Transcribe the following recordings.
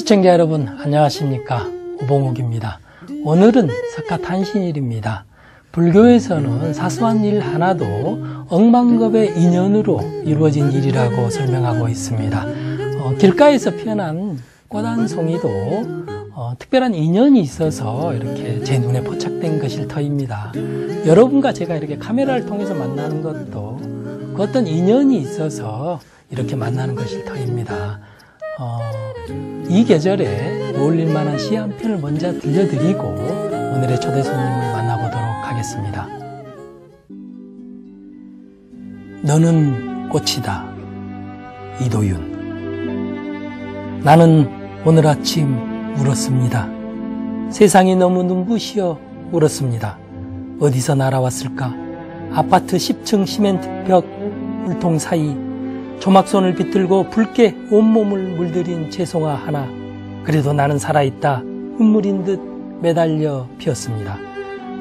시청자 여러분 안녕하십니까, 오봉욱입니다. 오늘은 석가탄신일입니다. 불교에서는 사소한 일 하나도 억만급의 인연으로 이루어진 일이라고 설명하고 있습니다. 길가에서 피어난 꽃 한 송이도 특별한 인연이 있어서 이렇게 제 눈에 포착된 것일 터입니다. 여러분과 제가 이렇게 카메라를 통해서 만나는 것도 그 어떤 인연이 있어서 이렇게 만나는 것일 터입니다. 이 계절에 어울릴 만한 시 한 편을 먼저 들려드리고 오늘의 초대 손님을 만나보도록 하겠습니다. 너는 꽃이다, 이도윤. 나는 오늘 아침 울었습니다. 세상이 너무 눈부시어 울었습니다. 어디서 날아왔을까? 아파트 10층 시멘트 벽 울통 사이 조막손을 비틀고 붉게 온몸을 물들인 채송화 하나, 그래도 나는 살아있다 눈물인 듯 매달려 피었습니다.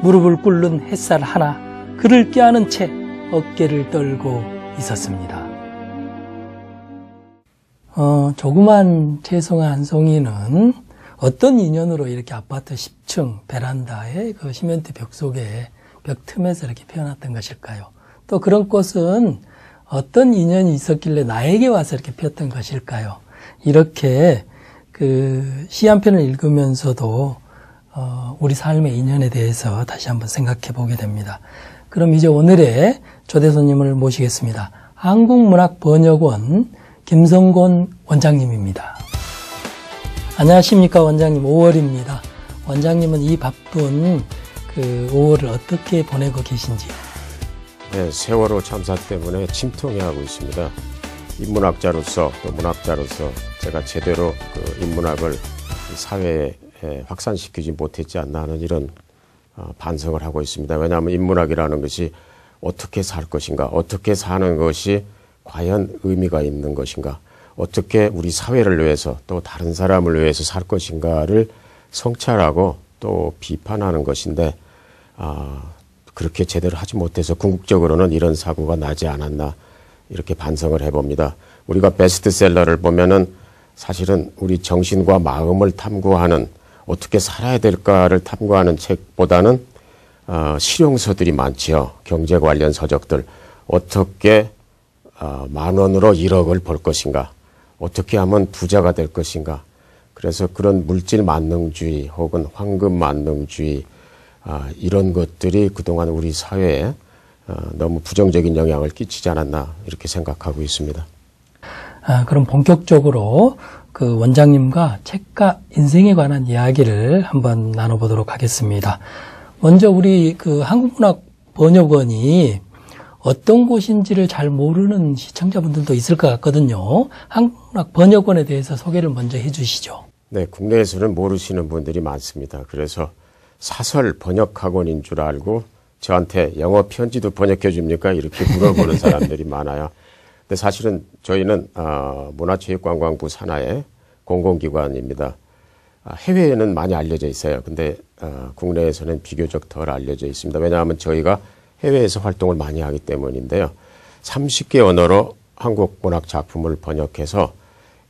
무릎을 꿇는 햇살 하나, 그를 껴안은 채 어깨를 떨고 있었습니다. 조그만 채송화 한 송이는 어떤 인연으로 이렇게 아파트 10층 베란다의 그 시멘트 벽 속에 벽 틈에서 이렇게 피어났던 것일까요? 또 그런 꽃은 어떤 인연이 있었길래 나에게 와서 이렇게 피었던 것일까요? 이렇게 시 한 편을 읽으면서도 우리 삶의 인연에 대해서 다시 한번 생각해 보게 됩니다. 그럼 이제 오늘의 초대 손님을 모시겠습니다. 한국문학번역원 김성곤 원장님입니다. 안녕하십니까, 원장님. 5월입니다. 원장님은 이 바쁜 5월을 어떻게 보내고 계신지요? 네, 세월호 참사 때문에 침통해하고 있습니다. 인문학자로서 또 문학자로서 제가 제대로 인문학을 사회에 확산시키지 못했지 않나 하는 이런 반성을 하고 있습니다. 왜냐하면 인문학이라는 것이 어떻게 살 것인가, 어떻게 사는 것이 과연 의미가 있는 것인가, 어떻게 우리 사회를 위해서 또 다른 사람을 위해서 살 것인가를 성찰하고 또 비판하는 것인데 그렇게 제대로 하지 못해서 궁극적으로는 이런 사고가 나지 않았나 이렇게 반성을 해봅니다. 우리가 베스트셀러를 보면은 사실은 우리 정신과 마음을 탐구하는, 어떻게 살아야 될까를 탐구하는 책보다는 실용서들이 많지요. 경제 관련 서적들. 어떻게 10,000원으로 1억을 벌 것인가, 어떻게 하면 부자가 될 것인가. 그래서 그런 물질 만능주의 혹은 황금 만능주의, 이런 것들이 그동안 우리 사회에 너무 부정적인 영향을 끼치지 않았나 이렇게 생각하고 있습니다. 그럼 본격적으로 원장님과 책과 인생에 관한 이야기를 한번 나눠보도록 하겠습니다. 먼저 우리 한국문학번역원이 어떤 곳인지를 잘 모르는 시청자분들도 있을 것 같거든요. 한국문학번역원에 대해서 소개를 먼저 해주시죠. 네, 국내에서는 모르시는 분들이 많습니다. 그래서 사설 번역학원인 줄 알고 저한테 영어 편지도 번역해 줍니까? 이렇게 물어보는 사람들이 많아요. 근데 사실은 저희는 문화체육관광부 산하의 공공기관입니다. 해외에는 많이 알려져 있어요. 근데 국내에서는 비교적 덜 알려져 있습니다. 왜냐하면 저희가 해외에서 활동을 많이 하기 때문인데요. 30개 언어로 한국 문학 작품을 번역해서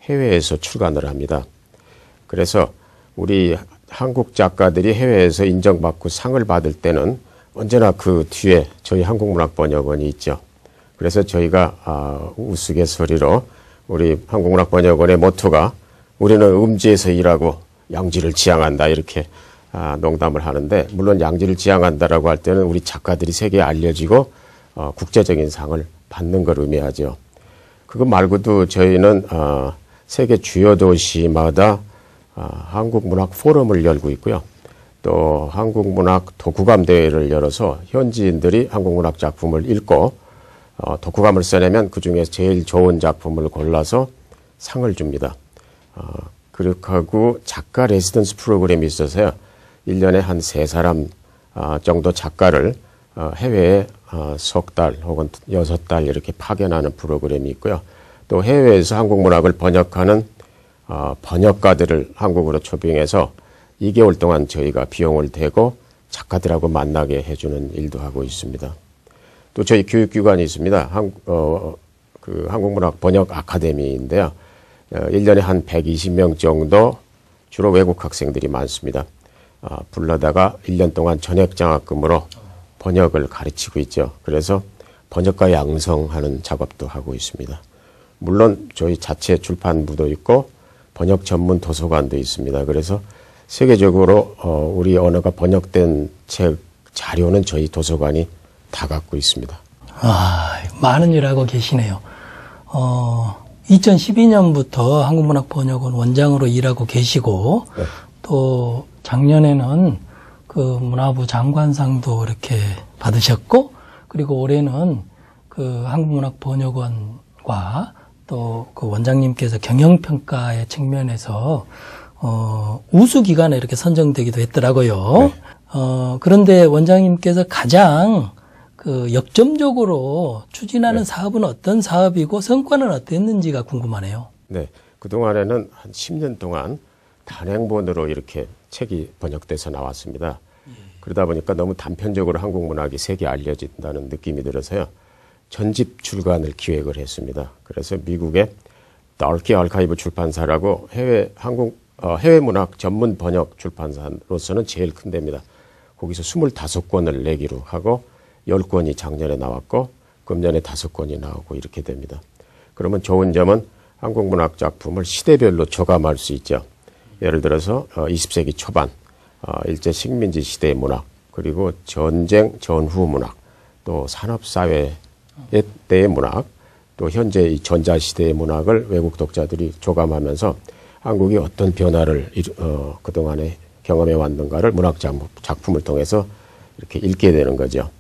해외에서 출간을 합니다. 그래서 우리 한국 작가들이 해외에서 인정받고 상을 받을 때는 언제나 그 뒤에 저희 한국문학번역원이 있죠. 그래서 저희가 우스갯소리로 우리 한국문학번역원의 모토가 우리는 음지에서 일하고 양지를 지향한다 이렇게 농담을 하는데, 물론 양지를 지향한다라고 할 때는 우리 작가들이 세계에 알려지고 국제적인 상을 받는 걸 의미하죠. 그거 말고도 저희는 세계 주요 도시마다 한국문학 포럼을 열고 있고요. 또 한국문학 독후감 대회를 열어서 현지인들이 한국문학 작품을 읽고 독후감을 써내면 그중에 제일 좋은 작품을 골라서 상을 줍니다. 그렇게 하고 작가 레지던스 프로그램이 있어서요. 1년에 한 3사람 정도 작가를 해외에 석 달 혹은 6달 이렇게 파견하는 프로그램이 있고요. 또 해외에서 한국문학을 번역하는 번역가들을 한국으로 초빙해서 2개월 동안 저희가 비용을 대고 작가들하고 만나게 해주는 일도 하고 있습니다. 또 저희 교육기관이 있습니다. 한국문학 번역 아카데미인데요. 1년에 한 120명 정도 주로 외국 학생들이 많습니다. 불러다가 1년 동안 전액장학금으로 번역을 가르치고 있죠. 그래서 번역가 양성하는 작업도 하고 있습니다. 물론 저희 자체 출판부도 있고 번역 전문 도서관도 있습니다. 그래서 세계적으로 우리 언어가 번역된 책 자료는 저희 도서관이 다 갖고 있습니다. 많은 일 하고 계시네요. 2012년부터 한국문학번역원 원장으로 일하고 계시고 네. 또 작년에는 그 문화부 장관상도 이렇게 받으셨고 그리고 올해는 그 한국문학번역원과 또 그 원장님께서 경영평가의 측면에서 우수기관에 이렇게 선정되기도 했더라고요. 네. 그런데 원장님께서 가장 그 역점적으로 추진하는 사업은 어떤 사업이고 성과는 어땠는지가 궁금하네요. 네. 그동안에는 한 10년 동안 단행본으로 이렇게 책이 번역돼서 나왔습니다. 그러다 보니까 너무 단편적으로 한국 문학이 세계에 알려진다는 느낌이 들어서요. 전집 출간을 기획을 했습니다. 그래서 미국의 달키 아카이브 출판사라고 해외 문학 전문 번역 출판사로서는 제일 큰 데입니다. 거기서 25권을 내기로 하고 10권이 작년에 나왔고 금년에 5권이 나오고 이렇게 됩니다. 그러면 좋은 점은 한국 문학 작품을 시대별로 저감할 수 있죠. 예를 들어서 20세기 초반 일제 식민지 시대의 문학, 그리고 전쟁 전후 문학, 또 산업사회 때의 문학, 또 현재 이 전자시대의 문학을 외국 독자들이 조감하면서 한국이 어떤 변화를 그동안에 경험해 왔는가를 문학 작품을 통해서 이렇게 읽게 되는 거죠.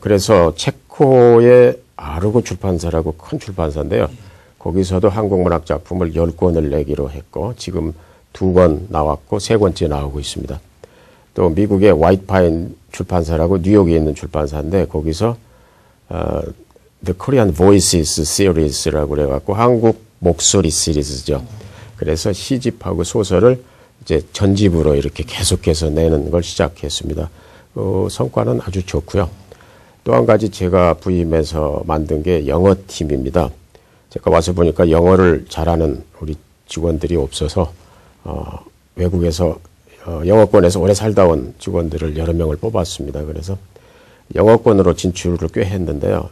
그래서 체코의 아르고 출판사라고 큰 출판사인데요. 거기서도 한국 문학 작품을 10권을 내기로 했고 지금 2권 나왔고 3권째 나오고 있습니다. 또 미국의 화이트파인 출판사라고 뉴욕에 있는 출판사인데 거기서 The Korean Voices Series라고 그래갖고 한국 목소리 시리즈죠. 그래서 시집하고 소설을 이제 전집으로 이렇게 계속해서 내는 걸 시작했습니다. 성과는 아주 좋고요. 또 한 가지 제가 부임해서 만든 게 영어팀입니다. 제가 와서 보니까 영어를 잘하는 우리 직원들이 없어서 외국에서 영어권에서 오래 살다 온 직원들을 여러 명을 뽑았습니다. 그래서 영어권으로 진출을 꽤 했는데요.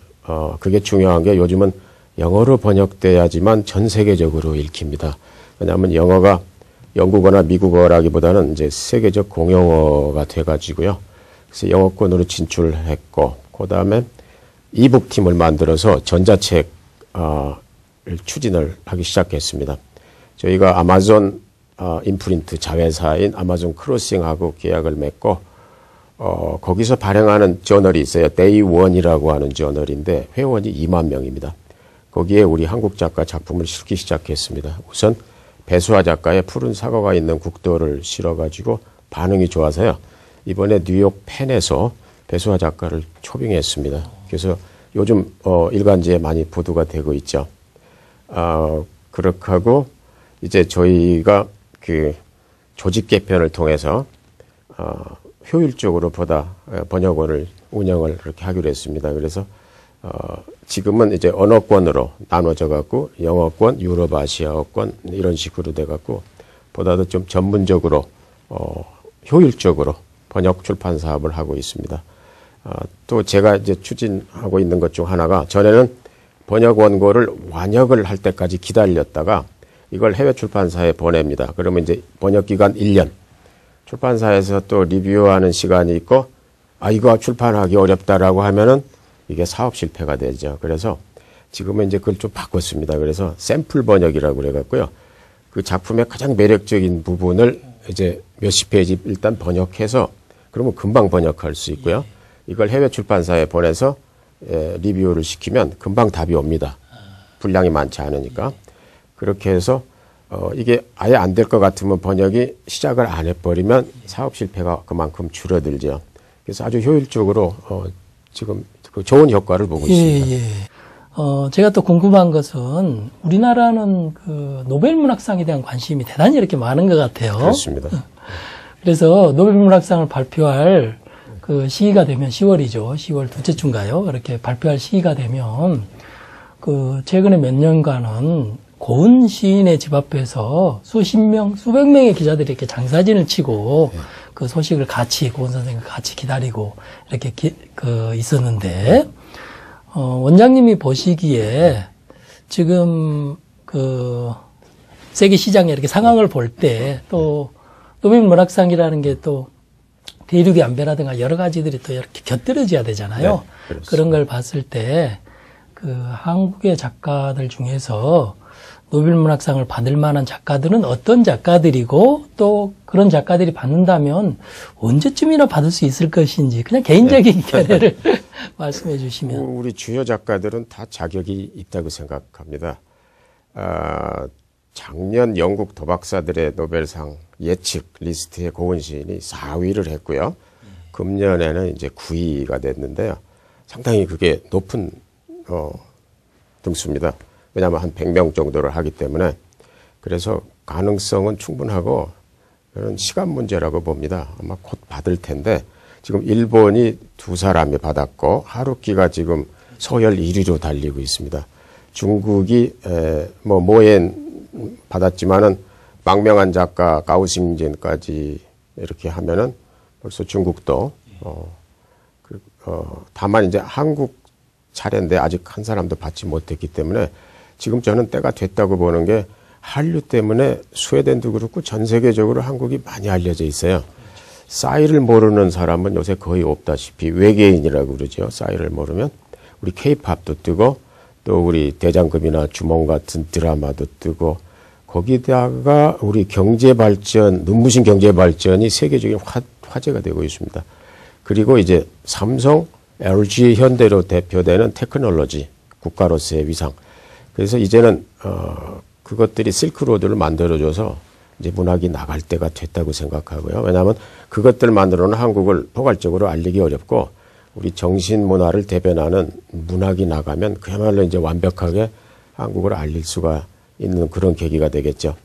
그게 중요한 게 요즘은 영어로 번역돼야지만 전 세계적으로 읽힙니다. 왜냐하면 영어가 영국어나 미국어라기보다는 이제 세계적 공용어가 돼가지고요. 그래서 영어권으로 진출했고, 그 다음에 이북 팀을 만들어서 전자책을 추진을 하기 시작했습니다. 저희가 아마존 인프린트 자회사인 아마존 크로싱하고 계약을 맺고 거기서 발행하는 저널이 있어요. 데이원이라고 하는 저널인데 회원이 2만 명입니다. 거기에 우리 한국 작가 작품을 실기 시작했습니다. 우선 배수아 작가의 푸른 사과가 있는 국도를 실어가지고 반응이 좋아서요. 이번에 뉴욕 펜에서 배수아 작가를 초빙했습니다. 그래서 요즘 일간지에 많이 보도가 되고 있죠. 그렇게 하고 이제 저희가 그 조직 개편을 통해서 효율적으로 보다 번역원을 운영을 그렇게 하기로 했습니다. 그래서 지금은 이제 언어권으로 나눠져 갖고 영어권, 유럽 아시아어권 이런 식으로 돼 갖고 보다도 좀 전문적으로 효율적으로 번역 출판 사업을 하고 있습니다. 또 제가 이제 추진하고 있는 것 중 하나가 전에는 번역 원고를 완역을 할 때까지 기다렸다가 이걸 해외 출판사에 보냅니다. 그러면 이제 번역 기간 1년. 출판사에서 또 리뷰하는 시간이 있고, 이거 출판하기 어렵다라고 하면은 이게 사업 실패가 되죠. 그래서 지금은 이제 그걸 좀 바꿨습니다. 그래서 샘플 번역이라고 그래갖고요. 그 작품의 가장 매력적인 부분을 이제 몇십 페이지 일단 번역해서 그러면 금방 번역할 수 있고요. 이걸 해외 출판사에 보내서 리뷰를 시키면 금방 답이 옵니다. 분량이 많지 않으니까. 그렇게 해서 이게 아예 안 될 것 같으면 번역이 시작을 안 해버리면 사업 실패가 그만큼 줄어들죠. 그래서 아주 효율적으로 지금 그 좋은 효과를 보고 있습니다. 예. 제가 또 궁금한 것은 우리나라는 그 노벨문학상에 대한 관심이 대단히 이렇게 많은 것 같아요. 그렇습니다. 그래서 노벨문학상을 발표할 그 시기가 되면 10월이죠. 10월 둘째 주인가요? 이렇게 발표할 시기가 되면 그 최근에 몇 년간은 고은 시인의 집 앞에서 수십 명, 수백 명의 기자들이 이렇게 장사진을 치고 그 소식을 같이 고은 선생과 같이 기다리고 이렇게 있었는데 원장님이 보시기에 지금 세계 시장의 이렇게 상황을 볼 때 또 노벨 문학상이라는 게 또 대륙의 안배라든가 여러 가지들이 또 이렇게 곁들여져야 되잖아요. 네, 그런 걸 봤을 때 한국의 작가들 중에서 노벨 문학상을 받을 만한 작가들은 어떤 작가들이고 또 그런 작가들이 받는다면 언제쯤이나 받을 수 있을 것인지 그냥 개인적인 견해를 말씀해 주시면. 우리 주요 작가들은 다 자격이 있다고 생각합니다. 작년 영국 도박사들의 노벨상 예측 리스트에 고은 시인이 4위를 했고요. 금년에는 이제 9위가 됐는데요. 상당히 그게 높은 등수입니다. 왜냐하면 한 100명 정도를 하기 때문에. 그래서 가능성은 충분하고 그런 시간 문제라고 봅니다. 아마 곧 받을 텐데 지금 일본이 2사람이 받았고 하루키가 지금 서열 1위로 달리고 있습니다. 중국이 모엔 받았지만은 망명한 작가 가오싱진까지 이렇게 하면은 벌써 중국도 다만 이제 한국 차례인데 아직 한 사람도 받지 못했기 때문에 지금 저는 때가 됐다고 보는 게 한류 때문에 스웨덴도 그렇고 전 세계적으로 한국이 많이 알려져 있어요. 싸이를 모르는 사람은 요새 거의 없다시피 외계인이라고 그러죠. 싸이를 모르면 우리 케이팝도 뜨고 또 우리 대장금이나 주몽 같은 드라마도 뜨고 거기다가 우리 경제 발전, 눈부신 경제 발전이 세계적인 화제가 되고 있습니다. 그리고 이제 삼성, LG, 현대로 대표되는 테크놀로지, 국가로서의 위상. 그래서 이제는 그것들이 실크로드를 만들어줘서 이제 문학이 나갈 때가 됐다고 생각하고요. 왜냐하면 그것들만으로는 한국을 포괄적으로 알리기 어렵고 우리 정신 문화를 대변하는 문학이 나가면 그야말로 이제 완벽하게 한국을 알릴 수가 있는 그런 계기가 되겠죠.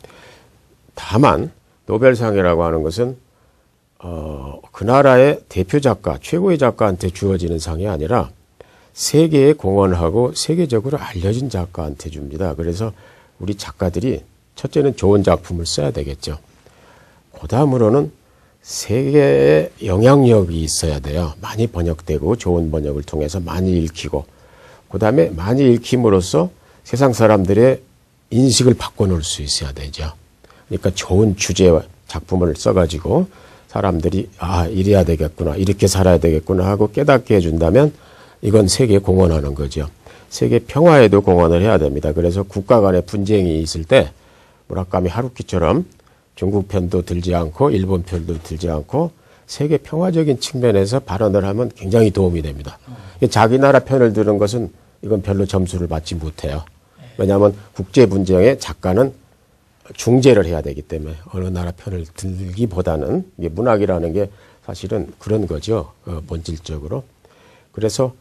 다만 노벨상이라고 하는 것은 그 나라의 대표 작가, 최고의 작가한테 주어지는 상이 아니라 세계에 공헌하고 세계적으로 알려진 작가한테 줍니다. 그래서 우리 작가들이 첫째는 좋은 작품을 써야 되겠죠. 그 다음으로는 세계에 영향력이 있어야 돼요. 많이 번역되고 좋은 번역을 통해서 많이 읽히고 그 다음에 많이 읽힘으로써 세상 사람들의 인식을 바꿔놓을 수 있어야 되죠. 그러니까 좋은 주제와 작품을 써가지고 사람들이 이래야 되겠구나, 이렇게 살아야 되겠구나 하고 깨닫게 해준다면 이건 세계에 공헌하는 거죠. 세계 평화에도 공헌을 해야 됩니다. 그래서 국가 간의 분쟁이 있을 때 무라카미 하루키처럼 중국 편도 들지 않고 일본 편도 들지 않고 세계 평화적인 측면에서 발언을 하면 굉장히 도움이 됩니다. 자기 나라 편을 드는 것은 이건 별로 점수를 받지 못해요. 왜냐하면 국제 분쟁에 작가는 중재를 해야 되기 때문에 어느 나라 편을 들기보다는 이게 문학이라는 게 사실은 그런 거죠. 본질적으로. 그래서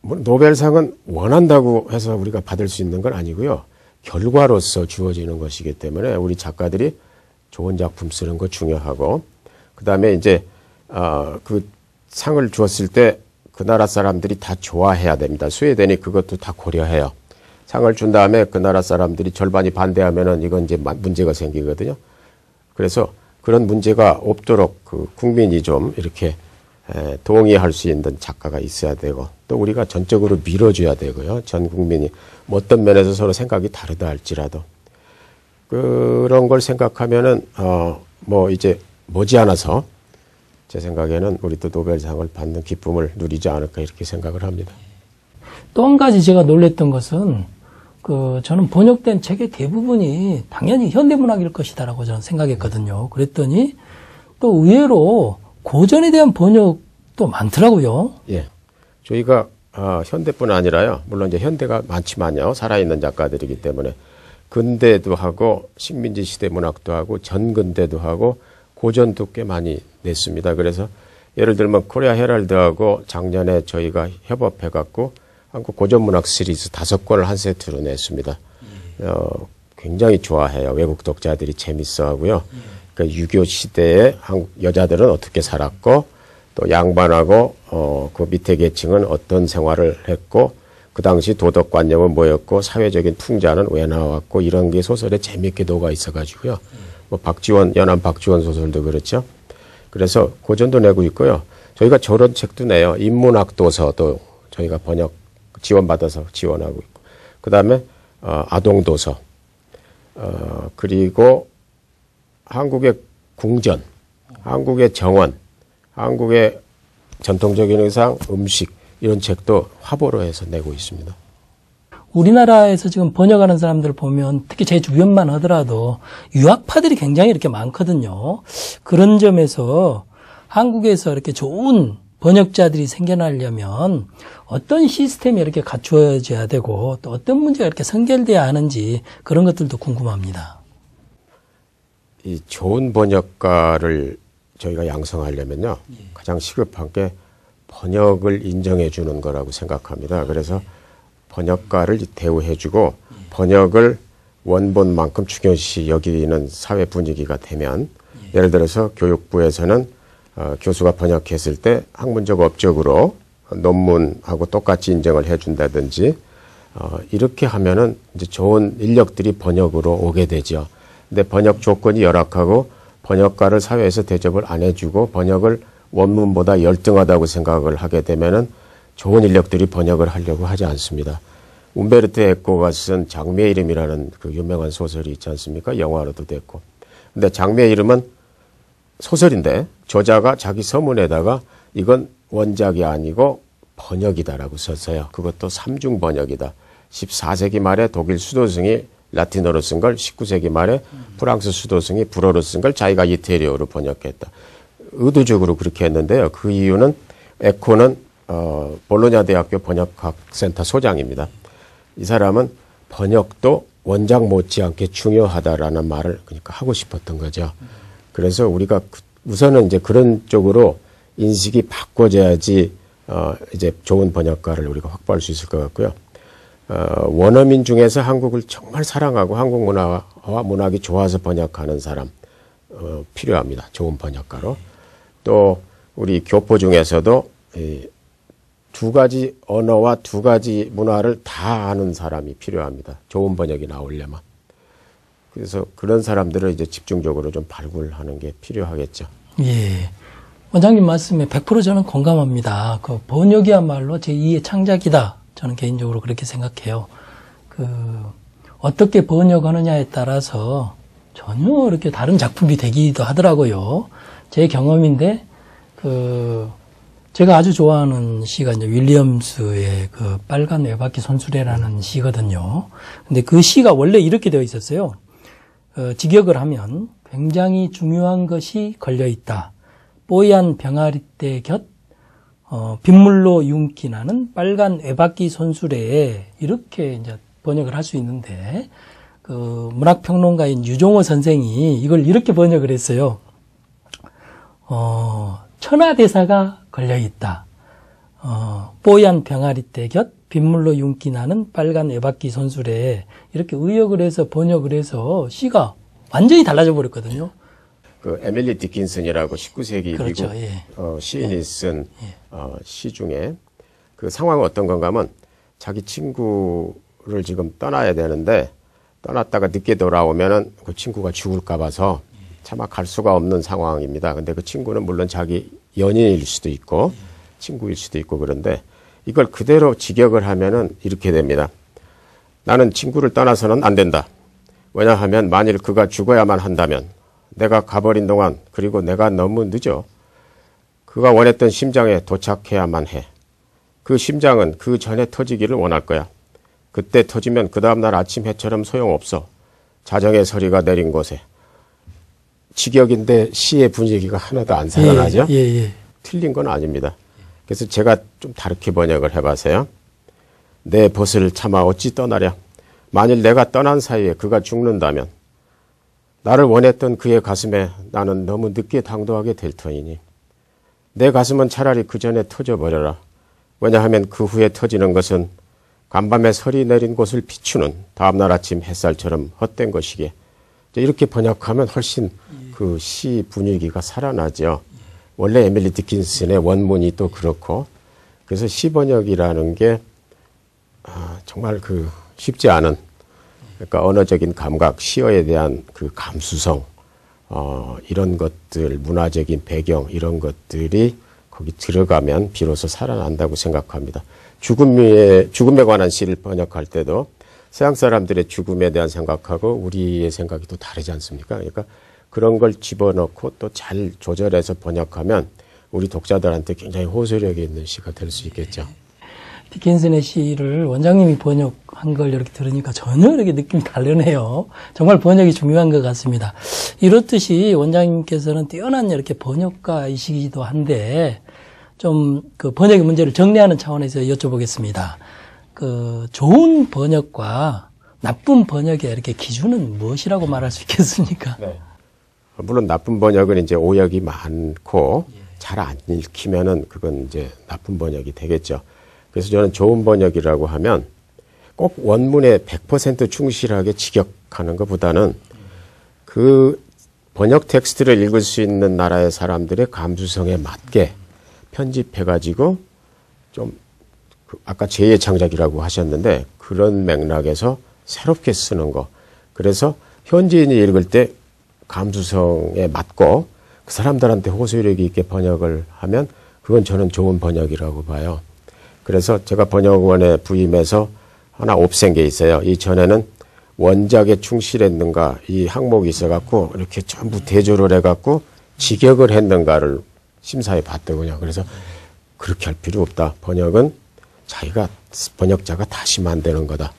노벨상은 원한다고 해서 우리가 받을 수 있는 건 아니고요. 결과로서 주어지는 것이기 때문에 우리 작가들이 좋은 작품 쓰는 거 중요하고 그다음에 이제 그 상을 주었을 때 그 나라 사람들이 다 좋아해야 됩니다. 스웨덴이 그것도 다 고려해요. 상을 준 다음에 그 나라 사람들이 절반이 반대하면은 이건 이제 문제가 생기거든요. 그래서 그런 문제가 없도록 그 국민이 좀 이렇게 동의할 수 있는 작가가 있어야 되고 또 우리가 전적으로 밀어줘야 되고요. 전 국민이 뭐 어떤 면에서 서로 생각이 다르다 할지라도 그런 걸 생각하면은 뭐 이제 머지않아서 제 생각에는 우리도 노벨상을 받는 기쁨을 누리지 않을까 이렇게 생각을 합니다. 또 한 가지 제가 놀랬던 것은 저는 번역된 책의 대부분이 당연히 현대문학일 것이다라고 저는 생각했거든요. 그랬더니 또 의외로 고전에 대한 번역도 많더라고요. 예. 저희가 현대뿐 아니라요. 물론 이제 현대가 많지만요. 살아있는 작가들이기 때문에 근대도 하고 식민지 시대 문학도 하고 전근대도 하고 고전도 꽤 많이 냈습니다. 그래서 예를 들면 코리아 헤럴드하고 작년에 저희가 협업해갖고 한국 고전문학 시리즈 5권을 한 세트로 냈습니다. 굉장히 좋아해요. 외국 독자들이 재밌어 하고요. 그러니까 유교 시대에 한국 여자들은 어떻게 살았고 또 양반하고 그 밑에 계층은 어떤 생활을 했고 그 당시 도덕관념은 뭐였고 사회적인 풍자는 왜 나왔고 이런 게 소설에 재미있게 녹아 있어가지고요. 뭐 박지원, 연암 박지원 소설도 그렇죠. 그래서 고전도 내고 있고요. 저희가 저런 책도 내요. 인문학 도서도 저희가 번역 지원받아서 지원하고 있고. 그 다음에 아동 도서. 그리고 한국의 궁전, 한국의 정원, 한국의 전통적인 의상, 음식 이런 책도 화보로 해서 내고 있습니다. 우리나라에서 지금 번역하는 사람들 보면 특히 제 주변만 하더라도 유학파들이 굉장히 이렇게 많거든요. 그런 점에서 한국에서 이렇게 좋은 번역자들이 생겨나려면 어떤 시스템이 이렇게 갖추어져야 되고 또 어떤 문제가 이렇게 선결돼야 하는지 그런 것들도 궁금합니다. 이 좋은 번역가를 저희가 양성하려면요. 가장 시급한 게 번역을 인정해 주는 거라고 생각합니다. 그래서 번역가를 대우해주고 번역을 원본만큼 중요시 여기는 사회 분위기가 되면 예를 들어서 교육부에서는 교수가 번역했을 때 학문적 업적으로 논문하고 똑같이 인정을 해준다든지 이렇게 하면은 이제 좋은 인력들이 번역으로 오게 되죠. 근데 번역 조건이 열악하고 번역가를 사회에서 대접을 안 해주고 번역을 원문보다 열등하다고 생각을 하게 되면은 좋은 인력들이 번역을 하려고 하지 않습니다. 움베르토 에코가 쓴 장미의 이름이라는 그 유명한 소설이 있지 않습니까? 영화로도 됐고. 근데 장미의 이름은 소설인데 저자가 자기 서문에다가 이건 원작이 아니고 번역이다라고 썼어요. 그것도 삼중 번역이다. 14세기 말에 독일 수도승이 라틴어로 쓴 걸 19세기 말에 프랑스 수도승이 불어로 쓴 걸 자기가 이태리어로 번역했다. 의도적으로 그렇게 했는데요. 그 이유는 에코는 볼로냐 대학교 번역학센터 소장입니다. 이 사람은 번역도 원작 못지않게 중요하다라는 말을 그러니까 하고 싶었던 거죠. 그래서 우리가 우선은 이제 그런 쪽으로 인식이 바꿔져야지 이제 좋은 번역가를 우리가 확보할 수 있을 것 같고요. 원어민 중에서 한국을 정말 사랑하고 한국 문화와 문학이 좋아서 번역하는 사람 필요합니다. 좋은 번역가로. 또 우리 교포 중에서도 두 가지 언어와 두 가지 문화를 다 아는 사람이 필요합니다. 좋은 번역이 나오려면. 그래서 그런 사람들을 이제 집중적으로 좀 발굴하는 게 필요하겠죠. 예. 원장님 말씀에 100% 저는 공감합니다. 그 번역이야말로 제2의 창작이다. 저는 개인적으로 그렇게 생각해요. 어떻게 번역하느냐에 따라서 전혀 이렇게 다른 작품이 되기도 하더라고요. 제 경험인데, 제가 아주 좋아하는 시가 이제 윌리엄스의 그 빨간 외바퀴 손수레라는 시거든요. 근데 그 시가 원래 이렇게 되어 있었어요. 직역을 하면 굉장히 중요한 것이 걸려 있다. 뽀얀 병아리떼 곁 빗물로 윤기 나는 빨간 외바퀴 손수레에 이렇게 이제 번역을 할 수 있는데 그 문학평론가인 유종호 선생이 이걸 이렇게 번역을 했어요. 천하대사가 걸려 있다. 뽀얀 병아리떼 곁 빗물로 윤기 나는 빨간 외바퀴 손수레에 이렇게 의역을 해서 번역을 해서 시가 완전히 달라져 버렸거든요. 그 에밀리 디킨슨이라고 19세기 그렇죠, 미국 예. 시인이 쓴 시 중에 그 상황은 어떤 건가 하면 자기 친구를 지금 떠나야 되는데 떠났다가 늦게 돌아오면은 그 친구가 죽을까 봐서 차마 갈 수가 없는 상황입니다. 근데 그 친구는 물론 자기 연인일 수도 있고 친구일 수도 있고 그런데 이걸 그대로 직역을 하면은 이렇게 됩니다. 나는 친구를 떠나서는 안 된다. 왜냐하면 만일 그가 죽어야만 한다면 내가 가버린 동안 그리고 내가 너무 늦어 그가 원했던 심장에 도착해야만 해. 그 심장은 그 전에 터지기를 원할 거야. 그때 터지면 그 다음날 아침 해처럼 소용없어. 자정의 서리가 내린 곳에. 직역인데 시의 분위기가 하나도 안 살아나죠? 예. 틀린 건 아닙니다. 그래서 제가 좀 다르게 번역을 해봐서요. 내 벗을 참아 어찌 떠나랴. 만일 내가 떠난 사이에 그가 죽는다면 나를 원했던 그의 가슴에 나는 너무 늦게 당도하게 될 터이니 내 가슴은 차라리 그 전에 터져버려라. 왜냐하면 그 후에 터지는 것은 간밤에 설이 내린 곳을 비추는 다음날 아침 햇살처럼 헛된 것이기에 이렇게 번역하면 훨씬 그 시 분위기가 살아나죠. 원래 에밀리 디킨슨의 원문이 또 그렇고 그래서 시 번역이라는 게 정말 쉽지 않은, 그러니까 언어적인 감각, 시어에 대한 감수성, 이런 것들, 문화적인 배경, 이런 것들이 거기 들어가면 비로소 살아난다고 생각합니다. 죽음에 관한 시를 번역할 때도 서양 사람들의 죽음에 대한 생각하고 우리의 생각이 또 다르지 않습니까? 그러니까 그런 걸 집어넣고 또 잘 조절해서 번역하면 우리 독자들한테 굉장히 호소력이 있는 시가 될 수 있겠죠. 디킨슨의 시를 원장님이 번역한 걸 이렇게 들으니까 전혀 이렇게 느낌이 다르네요. 정말 번역이 중요한 것 같습니다. 이렇듯이 원장님께서는 뛰어난 이렇게 번역가이시기도 한데 좀 번역의 문제를 정리하는 차원에서 여쭤보겠습니다. 좋은 번역과 나쁜 번역의 이렇게 기준은 무엇이라고 말할 수 있겠습니까? 네. 물론 나쁜 번역은 이제 오역이 많고 잘 안 읽히면은 그건 이제 나쁜 번역이 되겠죠. 그래서 저는 좋은 번역이라고 하면 꼭 원문에 100% 충실하게 직역하는 것보다는 그 번역 텍스트를 읽을 수 있는 나라의 사람들의 감수성에 맞게 편집해가지고 좀 아까 제2의 창작이라고 하셨는데 그런 맥락에서 새롭게 쓰는 거. 그래서 현지인이 읽을 때 감수성에 맞고 그 사람들한테 호소력이 있게 번역을 하면 그건 저는 좋은 번역이라고 봐요. 그래서 제가 번역원에 부임해서 하나 옵센 게 있어요. 이전에는 원작에 충실했는가 이 항목이 있어갖고 이렇게 전부 대조를 해갖고 직역을 했는가를 심사해 봤더군요. 그래서 그렇게 할 필요 없다. 번역은 번역자가 다시 만드는 거다.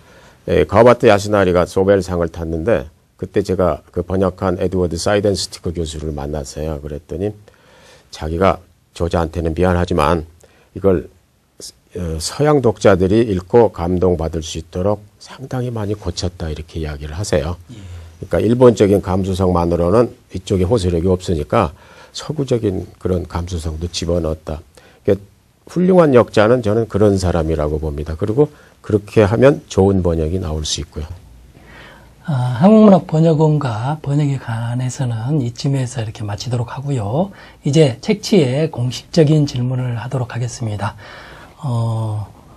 가바트 야스나리가 소벨상을 탔는데 그때 제가 번역한 에드워드 사이덴스티커 교수를 만났어요. 그랬더니 자기가 저자한테는 미안하지만 이걸 서양 독자들이 읽고 감동받을 수 있도록 상당히 많이 고쳤다 이렇게 이야기를 하세요. 그러니까 일본적인 감수성만으로는 이쪽에 호소력이 없으니까 서구적인 그런 감수성도 집어넣었다. 그러니까 훌륭한 역자는 저는 그런 사람이라고 봅니다. 그리고 그렇게 하면 좋은 번역이 나올 수 있고요. 한국문학번역원과 번역에 관해서는 이쯤에서 이렇게 마치도록 하고요. 이제 책치의 공식적인 질문을 하도록 하겠습니다.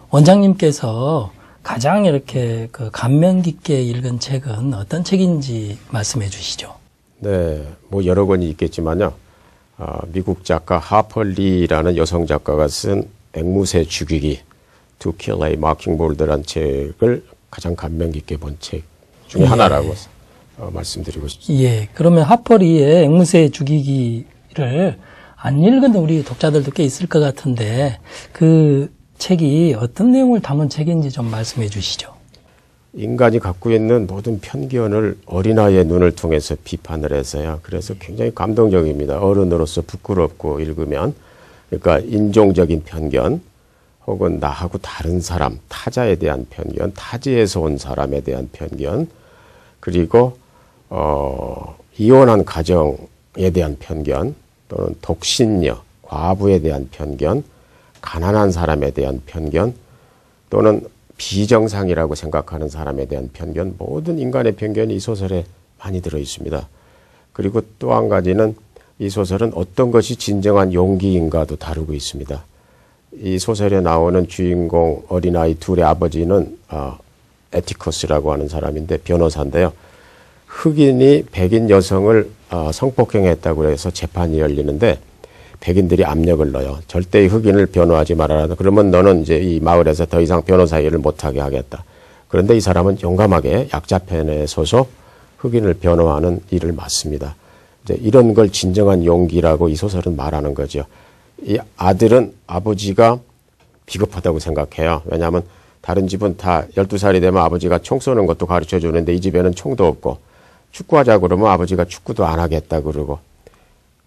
원장님께서 가장 이렇게 감명 깊게 읽은 책은 어떤 책인지 말씀해 주시죠. 네, 뭐 여러 권이 있겠지만요. 미국 작가 하퍼 리라는 여성 작가가 쓴 앵무새 죽이기, To Kill a Mockingbird라는 책을 가장 감명 깊게 본 책 중에 하나라고 말씀드리고 싶습니다. 예, 그러면 하퍼 리의 앵무새 죽이기를 안 읽은 우리 독자들도 꽤 있을 것 같은데 그 책이 어떤 내용을 담은 책인지 좀 말씀해 주시죠. 인간이 갖고 있는 모든 편견을 어린아이의 눈을 통해서 비판을 해서요. 그래서 굉장히 감동적입니다. 어른으로서 부끄럽고 읽으면. 그러니까 인종적인 편견 혹은 나하고 다른 사람, 타자에 대한 편견, 타지에서 온 사람에 대한 편견, 그리고 이혼한 가정에 대한 편견, 또는 독신녀, 과부에 대한 편견, 가난한 사람에 대한 편견, 또는 비정상이라고 생각하는 사람에 대한 편견, 모든 인간의 편견이 이 소설에 많이 들어 있습니다. 그리고 또 한 가지는 이 소설은 어떤 것이 진정한 용기인가도 다루고 있습니다. 이 소설에 나오는 주인공 어린아이 둘의 아버지는 에티커스라고 하는 사람인데 변호사인데요. 흑인이 백인 여성을 성폭행했다고 해서 재판이 열리는데 백인들이 압력을 넣어요. 절대 흑인을 변호하지 말아라. 그러면 너는 이제 이 마을에서 더 이상 변호사 일을 못하게 하겠다. 그런데 이 사람은 용감하게 약자 편에 서서 흑인을 변호하는 일을 맡습니다. 이제 이런 걸 진정한 용기라고 이 소설은 말하는 거죠. 이 아들은 아버지가 비겁하다고 생각해요. 왜냐하면 다른 집은 다 12살이 되면 아버지가 총 쏘는 것도 가르쳐 주는데 이 집에는 총도 없고 축구하자 그러면 아버지가 축구도 안 하겠다 그러고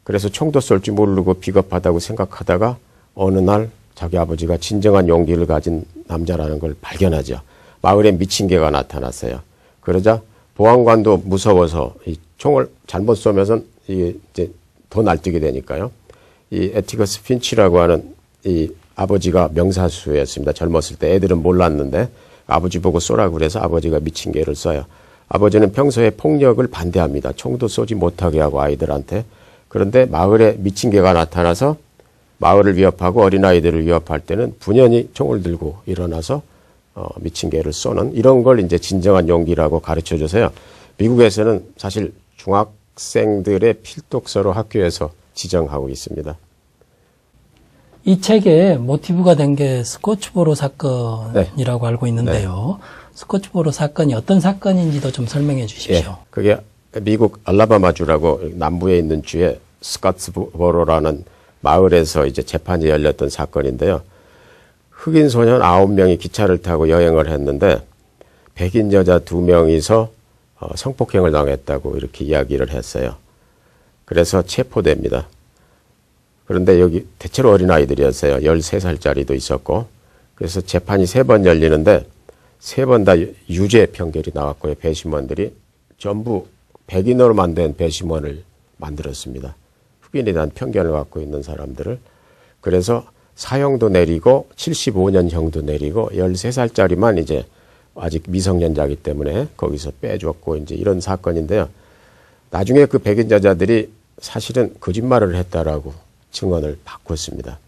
그래서 총도 쏠 줄 모르고 비겁하다고 생각하다가 어느 날 자기 아버지가 진정한 용기를 가진 남자라는 걸 발견하죠. 마을에 미친 개가 나타났어요. 그러자 보안관도 무서워서 이 총을 잘못 쏘면서 이제 더 날뛰게 되니까요. 이 에티커스 핀치라고 하는 이 아버지가 명사수였습니다. 젊었을 때 애들은 몰랐는데 아버지 보고 쏘라고 그래서 아버지가 미친 개를 쏴요. 아버지는 평소에 폭력을 반대합니다. 총도 쏘지 못하게 하고 아이들한테. 그런데 마을에 미친 개가 나타나서 마을을 위협하고 어린아이들을 위협할 때는 분연히 총을 들고 일어나서 미친 개를 쏘는 이런 걸 이제 진정한 용기라고 가르쳐 줘서요. 미국에서는 사실 중학생들의 필독서로 학교에서 지정하고 있습니다. 이 책의 모티브가 된 게 스코츠보로 사건이라고 알고 있는데요. 스코츠보로 사건이 어떤 사건인지도 좀 설명해 주십시오. 그게 미국 알라바마주라고 남부에 있는 주에 스코츠보로라는 마을에서 이제 재판이 열렸던 사건인데요. 흑인 소년 9명이 기차를 타고 여행을 했는데 백인 여자 2명이서 성폭행을 당했다고 이렇게 이야기를 했어요. 그래서 체포됩니다. 그런데 여기 대체로 어린아이들이었어요. 13살짜리도 있었고. 그래서 재판이 3번 열리는데 3번 다 유죄 판결이 나왔고요. 배심원들이 전부 백인으로 만든 배심원을 만들었습니다. 흑인에 대한 편견을 갖고 있는 사람들을. 그래서 사형도 내리고 75년형도 내리고 13살짜리만 이제 아직 미성년자이기 때문에 거기서 빼줬고 이제 이런 사건인데요. 나중에 그 백인 여자들이 사실은 거짓말을 했다라고 증언을 바꿨습니다.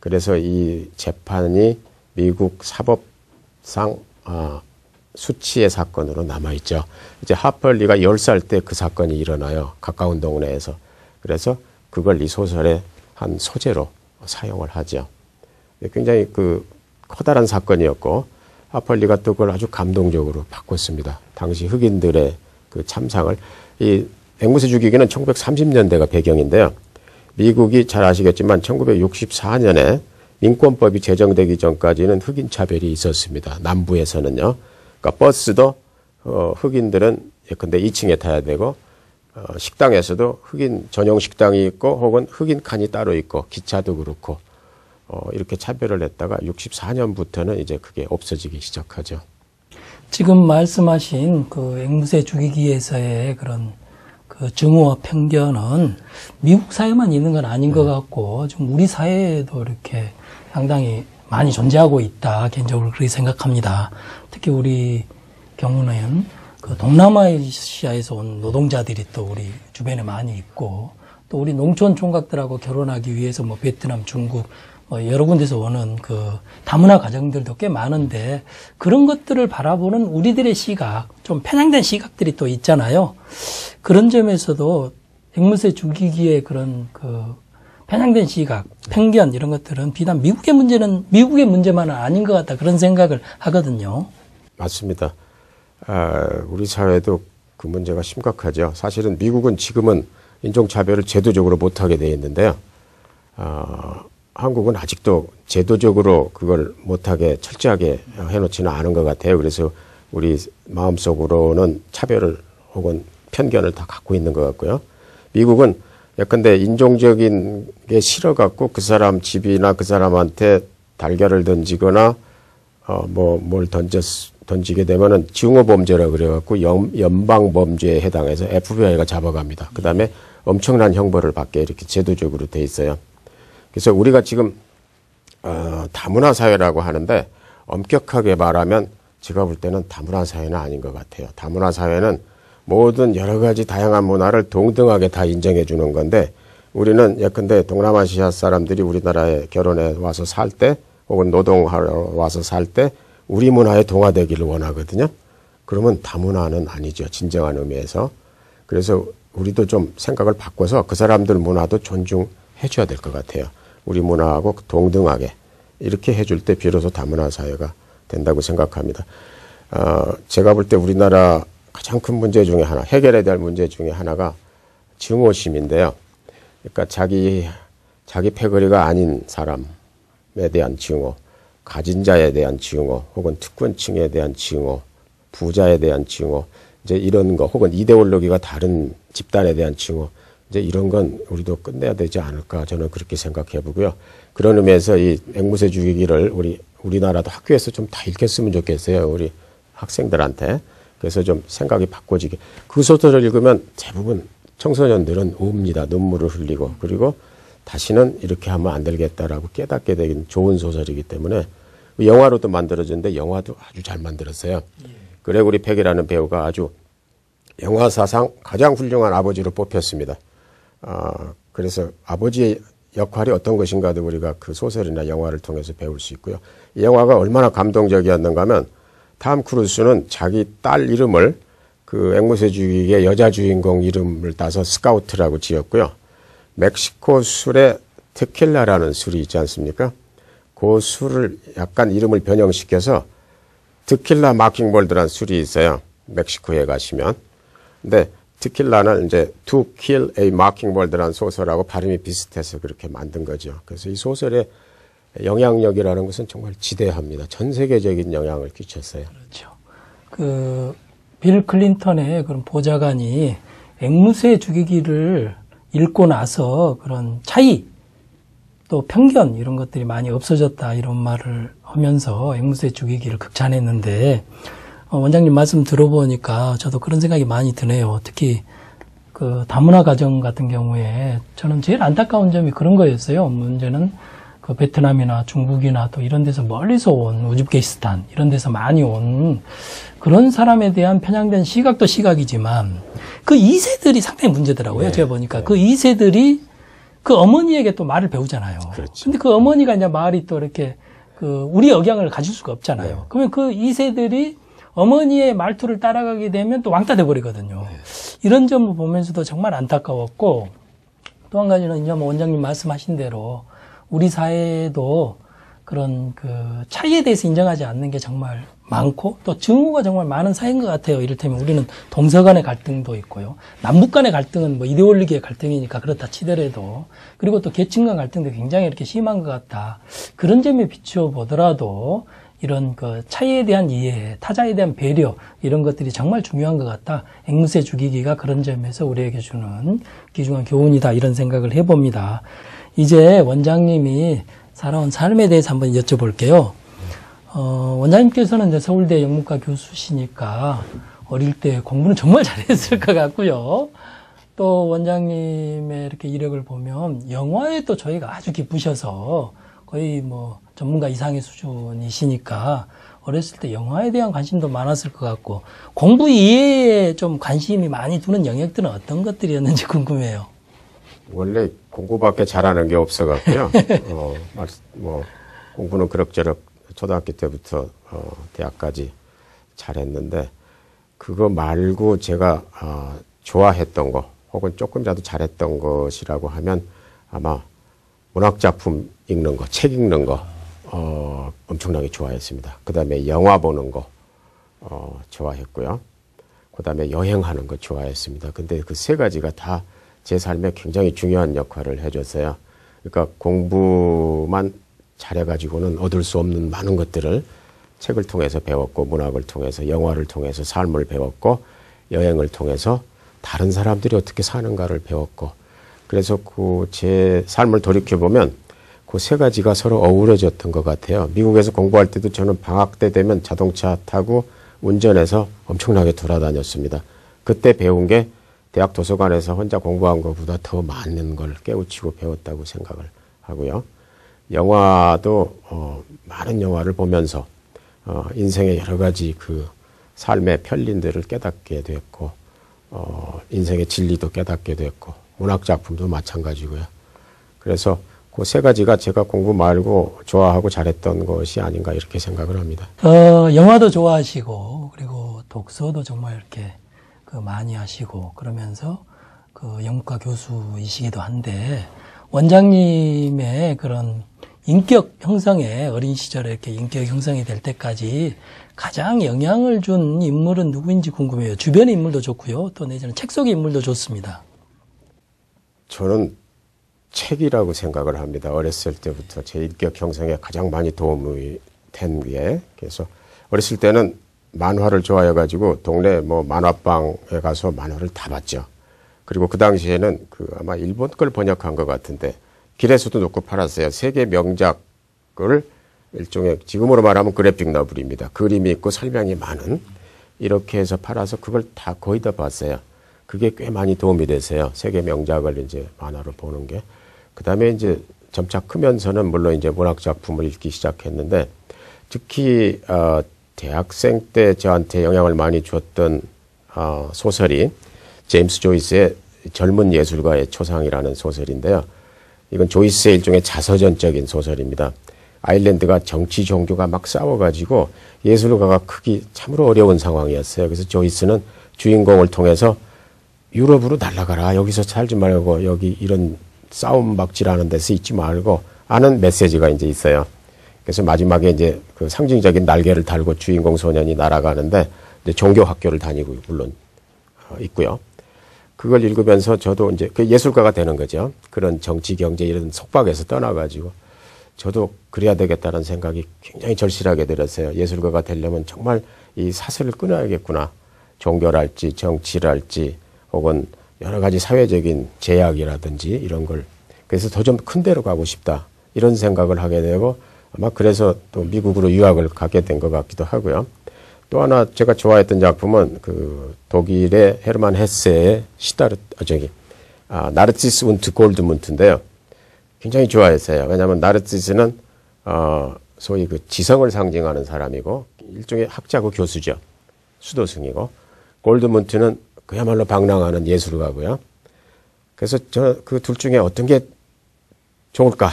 그래서 이 재판이 미국 사법상 수치의 사건으로 남아있죠. 이제 하펄리가 10살 때 그 사건이 일어나요. 가까운 동네에서. 그래서 그걸 이 소설의 한 소재로 사용을 하죠. 굉장히 그 커다란 사건이었고 하펄리가 또 그걸 아주 감동적으로 바꿨습니다. 당시 흑인들의 그 참상을. 이 앵무새 죽이기는 1930년대가 배경인데요. 미국이 잘 아시겠지만 1964년에 민권법이 제정되기 전까지는 흑인 차별이 있었습니다. 남부에서는요. 그러니까 버스도 흑인들은 예컨대 2층에 타야 되고 식당에서도 흑인 전용 식당이 있고 혹은 흑인 칸이 따로 있고 기차도 그렇고 이렇게 차별을 했다가 64년부터는 이제 그게 없어지기 시작하죠. 지금 말씀하신 그 앵무새 죽이기에서의 그런 그 증오와 편견은 미국 사회만 있는 건 아닌 것 같고 지금 우리 사회에도 이렇게 상당히 많이 존재하고 있다. 개인적으로 그렇게 생각합니다. 특히 우리 경우는 그 동남아시아에서 온 노동자들이 또 우리 주변에 많이 있고 또 우리 농촌 총각들하고 결혼하기 위해서 뭐 베트남, 중국 여러 군데서 오는 그 다문화 가정들도 꽤 많은데 그런 것들을 바라보는 우리들의 시각, 좀 편향된 시각들이 또 있잖아요. 그런 점에서도 앵무새 죽이기의 그런 그 편향된 시각, 편견 이런 것들은 비단 미국의 문제만은 아닌 것 같다 그런 생각을 하거든요. 맞습니다. 우리 사회도 그 문제가 심각하죠. 사실은 미국은 지금은 인종차별을 제도적으로 못하게 돼 있는데요. 한국은 아직도 제도적으로 그걸 못하게 철저하게 해놓지는 않은 것 같아요. 그래서 우리 마음속으로는 차별을 혹은 편견을 다 갖고 있는 것 같고요. 미국은 예컨대 인종적인 게 싫어갖고 그 사람 집이나 그 사람한테 달걀을 던지거나 뭘 던지게 되면은 증오범죄라 그래갖고 연방범죄에 해당해서 FBI가 잡아갑니다. 그 다음에 엄청난 형벌을 받게 이렇게 제도적으로 돼 있어요. 그래서 우리가 지금 다문화 사회라고 하는데 엄격하게 말하면 제가 볼 때는 다문화 사회는 아닌 것 같아요. 다문화 사회는 모든 여러 가지 다양한 문화를 동등하게 다 인정해 주는 건데 우리는 예컨대 동남아시아 사람들이 우리나라에 결혼해 와서 살 때 혹은 노동하러 와서 살 때 우리 문화에 동화되기를 원하거든요. 그러면 다문화는 아니죠. 진정한 의미에서. 그래서 우리도 좀 생각을 바꿔서 그 사람들 문화도 존중해 줘야 될 것 같아요. 우리 문화하고 동등하게 이렇게 해줄 때 비로소 다문화 사회가 된다고 생각합니다. 제가 볼 때 우리나라 가장 큰 문제 중에 하나, 해결해야 될 문제 중에 하나가 증오심인데요. 그러니까 자기 패거리가 아닌 사람에 대한 증오, 가진 자에 대한 증오, 혹은 특권층에 대한 증오, 부자에 대한 증오, 이제 이런 거, 혹은 이데올로기가 다른 집단에 대한 증오, 이제 이런 건 우리도 끝내야 되지 않을까 저는 그렇게 생각해 보고요. 그런 의미에서 이 앵무새 죽이기를 우리나라도 학교에서 좀 다 읽혔으면 좋겠어요. 우리 학생들한테. 그래서 좀 생각이 바꿔지게. 그 소설을 읽으면 대부분 청소년들은 웁니다. 눈물을 흘리고. 그리고 다시는 이렇게 하면 안 되겠다라고 깨닫게 되긴 좋은 소설이기 때문에 영화로도 만들어졌는데 영화도 아주 잘 만들었어요. 그레고리 팩이라는 배우가 아주 영화 사상 가장 훌륭한 아버지로 뽑혔습니다. 그래서 아버지의 역할이 어떤 것인가도 우리가 그 소설이나 영화를 통해서 배울 수 있고요. 이 영화가 얼마나 감동적이었는가 하면 탐 크루스는 자기 딸 이름을 그 앵무새 주기의 여자 주인공 이름을 따서 스카우트라고 지었고요. 멕시코 술에 테킬라라는 술이 있지 않습니까? 그 술을 약간 이름을 변형시켜서 테킬라 마킹볼드라는 술이 있어요. 멕시코에 가시면. 근데 테킬라는 이제 To Kill a Mockingbird라는 소설하고 발음이 비슷해서 그렇게 만든 거죠. 그래서 이 소설의 영향력이라는 것은 정말 지대합니다. 전 세계적인 영향을 끼쳤어요. 그렇죠. 빌 클린턴의 그런 보좌관이 앵무새 죽이기를 읽고 나서 그런 차이, 또 편견 이런 것들이 많이 없어졌다 이런 말을 하면서 앵무새 죽이기를 극찬했는데 원장님 말씀 들어보니까 저도 그런 생각이 많이 드네요. 특히 그 다문화 가정 같은 경우에 저는 제일 안타까운 점이 그런 거였어요. 문제는 그 베트남이나 중국이나 또 이런 데서 멀리서 온 우즈베키스탄 이런 데서 많이 온 그런 사람에 대한 편향된 시각도 시각이지만 그 2세들이 상당히 문제더라고요. 네. 제가 보니까 그 2세들이 그 어머니에게 또 말을 배우잖아요. 그렇죠. 근데 그 어머니가 이제 말이 또 이렇게 그 우리 억양을 가질 수가 없잖아요. 네. 그러면 그 2세들이 어머니의 말투를 따라가게 되면 또 왕따 돼버리거든요. 네. 이런 점을 보면서도 정말 안타까웠고 또 한 가지는 이제 뭐 원장님 말씀하신 대로 우리 사회에도 그런 그 차이에 대해서 인정하지 않는 게 정말 많고 또 증오가 정말 많은 사회인 것 같아요. 이를테면 우리는 동서 간의 갈등도 있고요. 남북 간의 갈등은 뭐 이데올로기의 갈등이니까 그렇다 치더라도 그리고 또 계층 간 갈등도 굉장히 이렇게 심한 것 같다. 그런 점에 비추어 보더라도 이런 그 차이에 대한 이해, 타자에 대한 배려 이런 것들이 정말 중요한 것 같다. 앵무새 죽이기가 그런 점에서 우리에게 주는 귀중한 교훈이다 이런 생각을 해봅니다. 이제 원장님이 살아온 삶에 대해서 한번 여쭤볼게요. 원장님께서는 이제 서울대 영문과 교수시니까 어릴 때 공부는 정말 잘했을 것 같고요. 또 원장님의 이렇게 이력을 보면 영화에 또 저희가 아주 기쁘셔서 거의 뭐 전문가 이상의 수준이시니까 어렸을 때 영화에 대한 관심도 많았을 것 같고 공부 이외에 좀 관심이 많이 두는 영역들은 어떤 것들이었는지 궁금해요. 원래 공부밖에 잘하는 게 없어갖고요. 뭐 공부는 그럭저럭 초등학교 때부터 대학까지 잘했는데 그거 말고 제가 좋아했던 거 혹은 조금이라도 잘했던 것이라고 하면 아마 문학작품 읽는 거, 책 읽는 거 엄청나게 좋아했습니다. 그 다음에 영화 보는 거 좋아했고요. 그 다음에 여행하는 거 좋아했습니다. 근데 그 세 가지가 다 제 삶에 굉장히 중요한 역할을 해줬어요. 그러니까 공부만 잘해가지고는 얻을 수 없는 많은 것들을 책을 통해서 배웠고 문학을 통해서 영화를 통해서 삶을 배웠고 여행을 통해서 다른 사람들이 어떻게 사는가를 배웠고 그래서 그 제 삶을 돌이켜보면 그 세 가지가 서로 어우러졌던 것 같아요. 미국에서 공부할 때도 저는 방학 때 되면 자동차 타고 운전해서 엄청나게 돌아다녔습니다. 그때 배운 게 대학 도서관에서 혼자 공부한 것보다 더 많은 걸 깨우치고 배웠다고 생각을 하고요. 영화도 많은 영화를 보면서 인생의 여러 가지 그 삶의 편린들을 깨닫게 됐고 인생의 진리도 깨닫게 됐고 문학작품도 마찬가지고요. 그래서 그 세 가지가 제가 공부 말고 좋아하고 잘했던 것이 아닌가 이렇게 생각을 합니다. 영화도 좋아하시고 그리고 독서도 정말 이렇게 그 많이 하시고 그러면서 그 영문과 교수이시기도 한데 원장님의 그런 인격 형성에 어린 시절에 이렇게 인격 형성이 될 때까지 가장 영향을 준 인물은 누구인지 궁금해요. 주변의 인물도 좋고요. 또 내지는 책 속의 인물도 좋습니다. 저는 책이라고 생각을 합니다. 어렸을 때부터 제 인격 형성에 가장 많이 도움이 된 게 그래서 어렸을 때는 만화를 좋아해가지고 동네 뭐 만화방에 가서 만화를 다 봤죠. 그리고 그 당시에는 그 아마 일본 걸 번역한 것 같은데 길에서도 놓고 팔았어요. 세계 명작을 일종의 지금으로 말하면 그래픽 너블입니다. 그림이 있고 설명이 많은 이렇게 해서 팔아서 그걸 다 거의 다 봤어요. 그게 꽤 많이 도움이 됐어요. 세계 명작을 이제 만화로 보는 게. 그 다음에 이제 점차 크면서는 물론 이제 문학 작품을 읽기 시작했는데 특히 대학생 때 저한테 영향을 많이 줬던 소설이 제임스 조이스의 젊은 예술가의 초상이라는 소설인데요. 이건 조이스의 일종의 자서전적인 소설입니다. 아일랜드가 정치 종교가 막 싸워가지고 예술가가 크기 참으로 어려운 상황이었어요. 그래서 조이스는 주인공을 통해서 유럽으로 날아가라. 여기서 살지 말고 여기 이런 싸움 막질하는 데서 있지 말고 하는 메시지가 이제 있어요. 그래서 마지막에 이제 그 상징적인 날개를 달고 주인공 소년이 날아가는데 이제 종교 학교를 다니고 물론 있고요. 그걸 읽으면서 저도 이제 그 예술가가 되는 거죠. 그런 정치, 경제 이런 속박에서 떠나가지고 저도 그래야 되겠다는 생각이 굉장히 절실하게 들었어요. 예술가가 되려면 정말 이 사슬을 끊어야겠구나. 종교랄지 정치랄지 혹은 여러 가지 사회적인 제약이라든지 이런 걸 그래서 더 좀 큰 데로 가고 싶다. 이런 생각을 하게 되고 아마 그래서 또 미국으로 유학을 가게 된 것 같기도 하고요. 또 하나 제가 좋아했던 작품은 그 독일의 헤르만 헤세의 나르치스 운트 골드문트인데요. 굉장히 좋아했어요. 왜냐하면 나르치스는 소위 그 지성을 상징하는 사람이고 일종의 학자고 교수죠. 수도승이고 골드문트는 그야말로 방랑하는 예술가고요. 그래서 저 그 둘 중에 어떤 게 좋을까?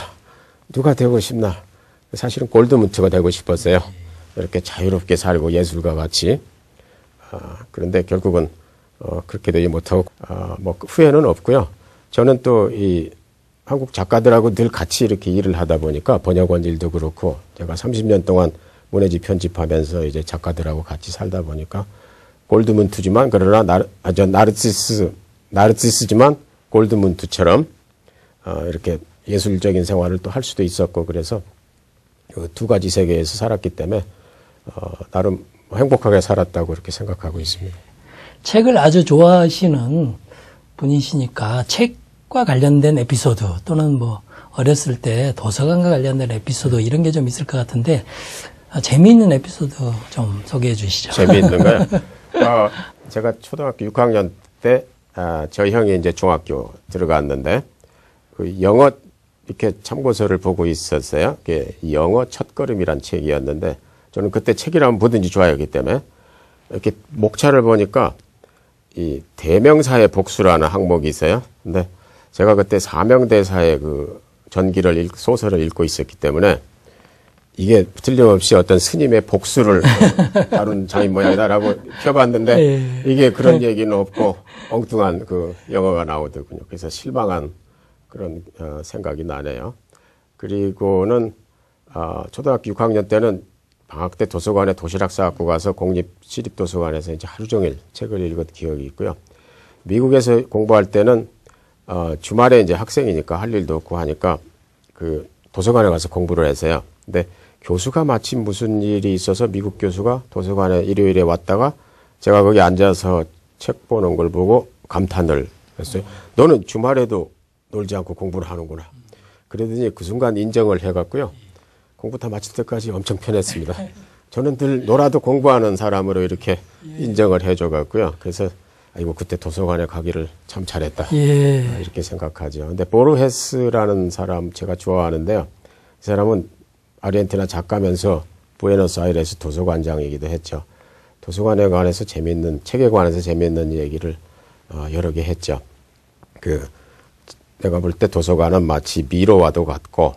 누가 되고 싶나? 사실은 골드문트가 되고 싶었어요. 이렇게 자유롭게 살고 예술가 같이. 그런데 결국은 그렇게 되지 못하고 뭐 후회는 없고요. 저는 또 이 한국 작가들하고 늘 같이 이렇게 일을 하다 보니까 번역원 일도 그렇고 제가 30년 동안 문해지 편집하면서 이제 작가들하고 같이 살다 보니까 골드문트지만 그러나 나르치스지만 골드문트처럼 이렇게 예술적인 생활을 또 할 수도 있었고 그래서 그 두 가지 세계에서 살았기 때문에 나름 행복하게 살았다고 그렇게 생각하고 있습니다. 책을 아주 좋아하시는 분이시니까 책과 관련된 에피소드 또는 뭐 어렸을 때 도서관과 관련된 에피소드 이런 게 좀 있을 것 같은데 재미있는 에피소드 좀 소개해 주시죠. 재미있는가요? 제가 초등학교 6학년 때 저희 형이 이제 중학교 들어갔는데 그 영어 이렇게 참고서를 보고 있었어요. 그게 영어 첫걸음이란 책이었는데 저는 그때 책이라면 뭐든지 좋아했기 때문에 이렇게 목차를 보니까 이 대명사의 복수라는 항목이 있어요. 근데 제가 그때 사명대사의 그 전기를 소설을 읽고 있었기 때문에 이게 틀림없이 어떤 스님의 복수를 다룬 장인 모양이다라고 펴봤는데 이게 그런 얘기는 없고 엉뚱한 그 영어가 나오더군요. 그래서 실망한 그런 생각이 나네요. 그리고는 초등학교 6학년 때는 방학 때 도서관에 도시락 싸갖고 가서 시립도서관에서 이제 하루 종일 책을 읽은 기억이 있고요. 미국에서 공부할 때는 주말에 이제 학생이니까 할 일도 없고 하니까 그 도서관에 가서 공부를 했어요. 근데 교수가 마침 무슨 일이 있어서 미국 교수가 도서관에 일요일에 왔다가 제가 거기 앉아서 책 보는 걸 보고 감탄을 했어요. 너는 주말에도 놀지 않고 공부를 하는구나. 그러더니 그 순간 인정을 해갖고요. 공부 다 마칠 때까지 엄청 편했습니다. 저는 늘 놀아도 공부하는 사람으로 이렇게 인정을 해줘갖고요. 그래서 아이고 그때 도서관에 가기를 참 잘했다. 이렇게 생각하죠. 근데 보르헤스라는 사람 제가 좋아하는데요. 이 사람은 아르헨티나 작가면서 부에노스아이레스 도서관장이기도 했죠. 도서관에 관해서 책에 관해서 재미있는 얘기를 여러 개 했죠. 내가 볼 때 도서관은 마치 미로와도 같고,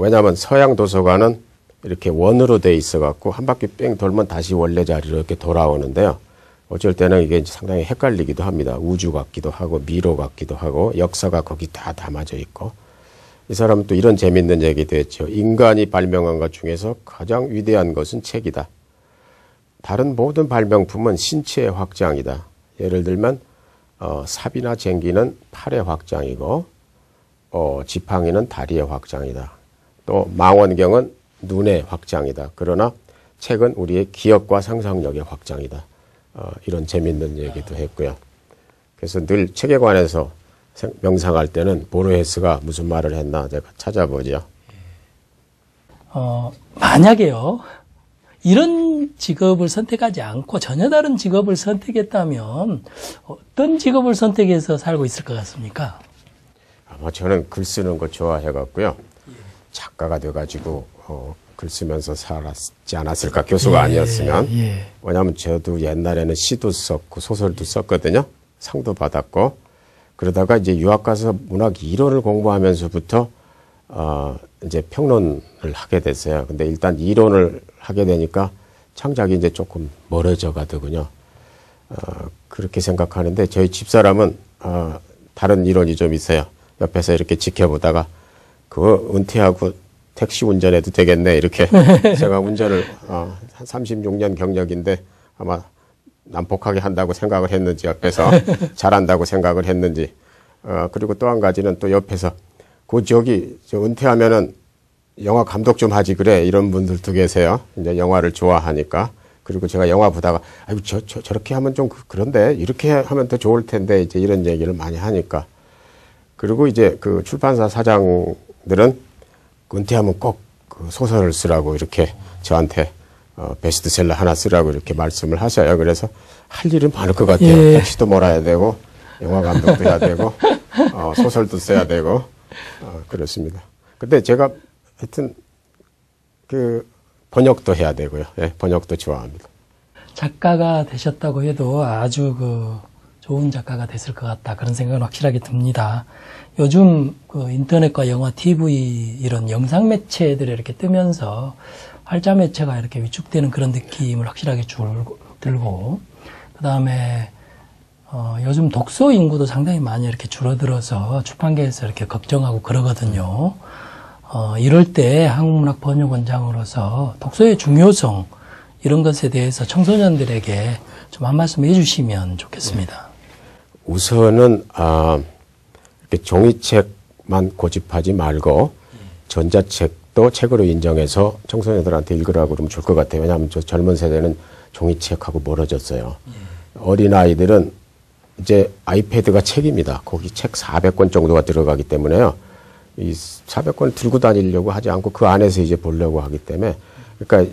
왜냐하면 서양 도서관은 이렇게 원으로 돼 있어갖고 한 바퀴 뺑 돌면 다시 원래 자리로 이렇게 돌아오는데요. 어쩔 때는 이게 상당히 헷갈리기도 합니다. 우주 같기도 하고 미로 같기도 하고 역사가 거기 다 담아져 있고. 이 사람은 또 이런 재밌는 얘기도 했죠. 인간이 발명한 것 중에서 가장 위대한 것은 책이다. 다른 모든 발명품은 신체의 확장이다. 예를 들면 삽이나 쟁기는 팔의 확장이고 지팡이는 다리의 확장이다. 또 망원경은 눈의 확장이다. 그러나 책은 우리의 기억과 상상력의 확장이다. 이런 재밌는 얘기도 했고요. 그래서 늘 책에 관해서 명상할 때는 보르헤스가 무슨 말을 했나 제가 찾아보죠. 만약에요. 이런 직업을 선택하지 않고 전혀 다른 직업을 선택했다면 어떤 직업을 선택해서 살고 있을 것 같습니까? 아마 저는 글 쓰는 거 좋아해갖고요. 작가가 돼가지고 글 쓰면서 살았지 않았을까, 교수가 아니었으면. 왜냐하면 저도 옛날에는 시도 썼고 소설도 썼거든요. 상도 받았고. 그러다가 이제 유학 가서 문학 이론을 공부하면서부터 이제 평론을 하게 됐어요. 근데 일단 이론을 하게 되니까 창작이 이제 조금 멀어져 가더군요. 그렇게 생각하는데 저희 집사람은 다른 이론이 좀 있어요. 옆에서 이렇게 지켜보다가 그거 은퇴하고 택시 운전해도 되겠네 이렇게 제가 운전을 한 36년 경력인데 아마 난폭하게 한다고 생각을 했는지 옆에서 잘한다고 생각을 했는지 그리고 또 한 가지는 또 옆에서 저기 은퇴하면은 영화 감독 좀 하지 그래 이런 분들도 계세요. 이제 영화를 좋아하니까. 그리고 제가 영화 보다가 아이고 저렇게 하면 좀 그런데 이렇게 하면 더 좋을 텐데 이제 이런 얘기를 많이 하니까. 그리고 이제 그 출판사 사장들은 은퇴하면 꼭 그 소설을 쓰라고 이렇게 저한테 베스트셀러 하나 쓰라고 이렇게 말씀을 하셔요. 그래서 할 일은 많을 것 같아요. 예. 택시도 몰아야 되고 영화 감독도 해야 되고 소설도 써야 되고 그렇습니다. 근데 제가 하여튼 그 번역도 해야 되고요. 예, 번역도 좋아합니다. 작가가 되셨다고 해도 아주 그 좋은 작가가 됐을 것 같다 그런 생각은 확실하게 듭니다. 요즘 그 인터넷과 영화, TV 이런 영상 매체들이 이렇게 뜨면서 활자 매체가 이렇게 위축되는 그런 느낌을 확실하게 들고 그다음에 요즘 독서 인구도 상당히 많이 이렇게 줄어들어서 출판계에서 이렇게 걱정하고 그러거든요. 이럴 때 한국문학 번역원장으로서 독서의 중요성 이런 것에 대해서 청소년들에게 좀 한 말씀 해주시면 좋겠습니다. 우선은 이렇게 종이책만 고집하지 말고 전자책도 책으로 인정해서 청소년들한테 읽으라고 그러면 좋을 것 같아요. 왜냐하면 저 젊은 세대는 종이책하고 멀어졌어요. 어린아이들은 이제 아이패드가 책입니다. 거기 책 400권 정도가 들어가기 때문에요. 이 400권 들고 다니려고 하지 않고 그 안에서 이제 보려고 하기 때문에 그러니까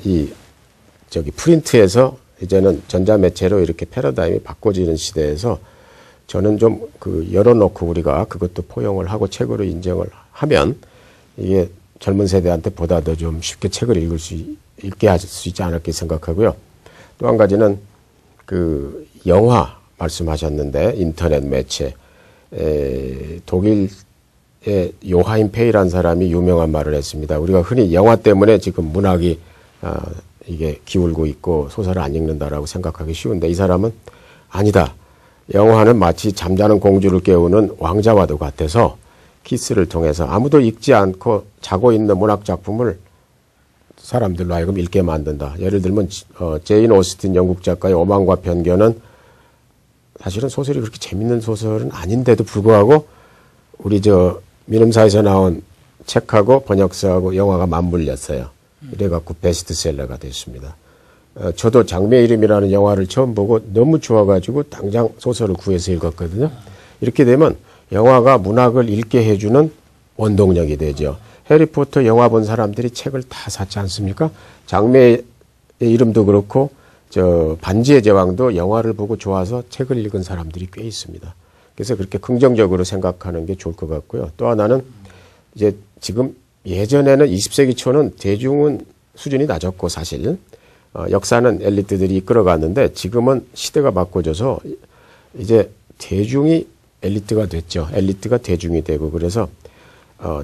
프린트에서 이제는 전자매체로 이렇게 패러다임이 바꿔지는 시대에서 저는 좀 열어놓고 우리가 그것도 포용을 하고 책으로 인정을 하면 이게 젊은 세대한테 보다 더 좀 쉽게 책을 읽게 할 수 있지 않을까 생각하고요. 또 한 가지는 영화 말씀하셨는데 인터넷 매체 독일의 요하임 페이라는 사람이 유명한 말을 했습니다. 우리가 흔히 영화 때문에 지금 문학이 이게 기울고 있고 소설을 안 읽는다라고 생각하기 쉬운데 이 사람은 아니다. 영화는 마치 잠자는 공주를 깨우는 왕자와도 같아서 키스를 통해서 아무도 읽지 않고 자고 있는 문학 작품을 사람들로 하여금 읽게 만든다. 예를 들면 제인 오스틴 영국 작가의 오만과 편견은 사실은 소설이 그렇게 재밌는 소설은 아닌데도 불구하고 우리 민음사에서 나온 책하고 번역서하고 영화가 맞물렸어요. 이래갖고 베스트셀러가 됐습니다. 저도 장미의 이름이라는 영화를 처음 보고 너무 좋아가지고 당장 소설을 구해서 읽었거든요. 이렇게 되면 영화가 문학을 읽게 해주는 원동력이 되죠. 해리포터 영화 본 사람들이 책을 다 샀지 않습니까? 장미의 이름도 그렇고 반지의 제왕도 영화를 보고 좋아서 책을 읽은 사람들이 꽤 있습니다. 그래서 그렇게 긍정적으로 생각하는 게 좋을 것 같고요. 또 하나는 이제 지금 예전에는 20세기 초는 대중은 수준이 낮았고 사실 역사는 엘리트들이 이끌어갔는데 지금은 시대가 바꿔져서 이제 대중이 엘리트가 됐죠. 엘리트가 대중이 되고 그래서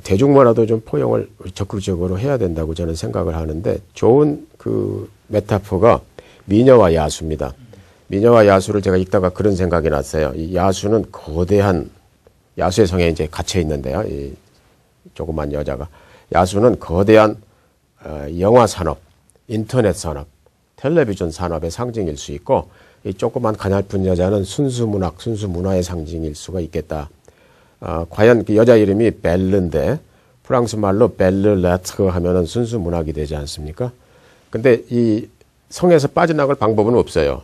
대중문화도 좀 포용을 적극적으로 해야 된다고 저는 생각을 하는데 좋은 메타포가 미녀와 야수입니다. 미녀와 야수를 제가 읽다가 그런 생각이 났어요. 이 야수는 거대한 야수의 성에 이제 갇혀 있는데요. 이 조그만 여자가 야수는 거대한 영화 산업, 인터넷 산업, 텔레비전 산업의 상징일 수 있고 이 조그만 가냘픈 여자는 순수 문학, 순수 문화의 상징일 수가 있겠다. 과연 그 여자 이름이 벨르인데 프랑스 말로 벨르 레트르 하면은 순수 문학이 되지 않습니까? 근데 이 성에서 빠져나갈 방법은 없어요.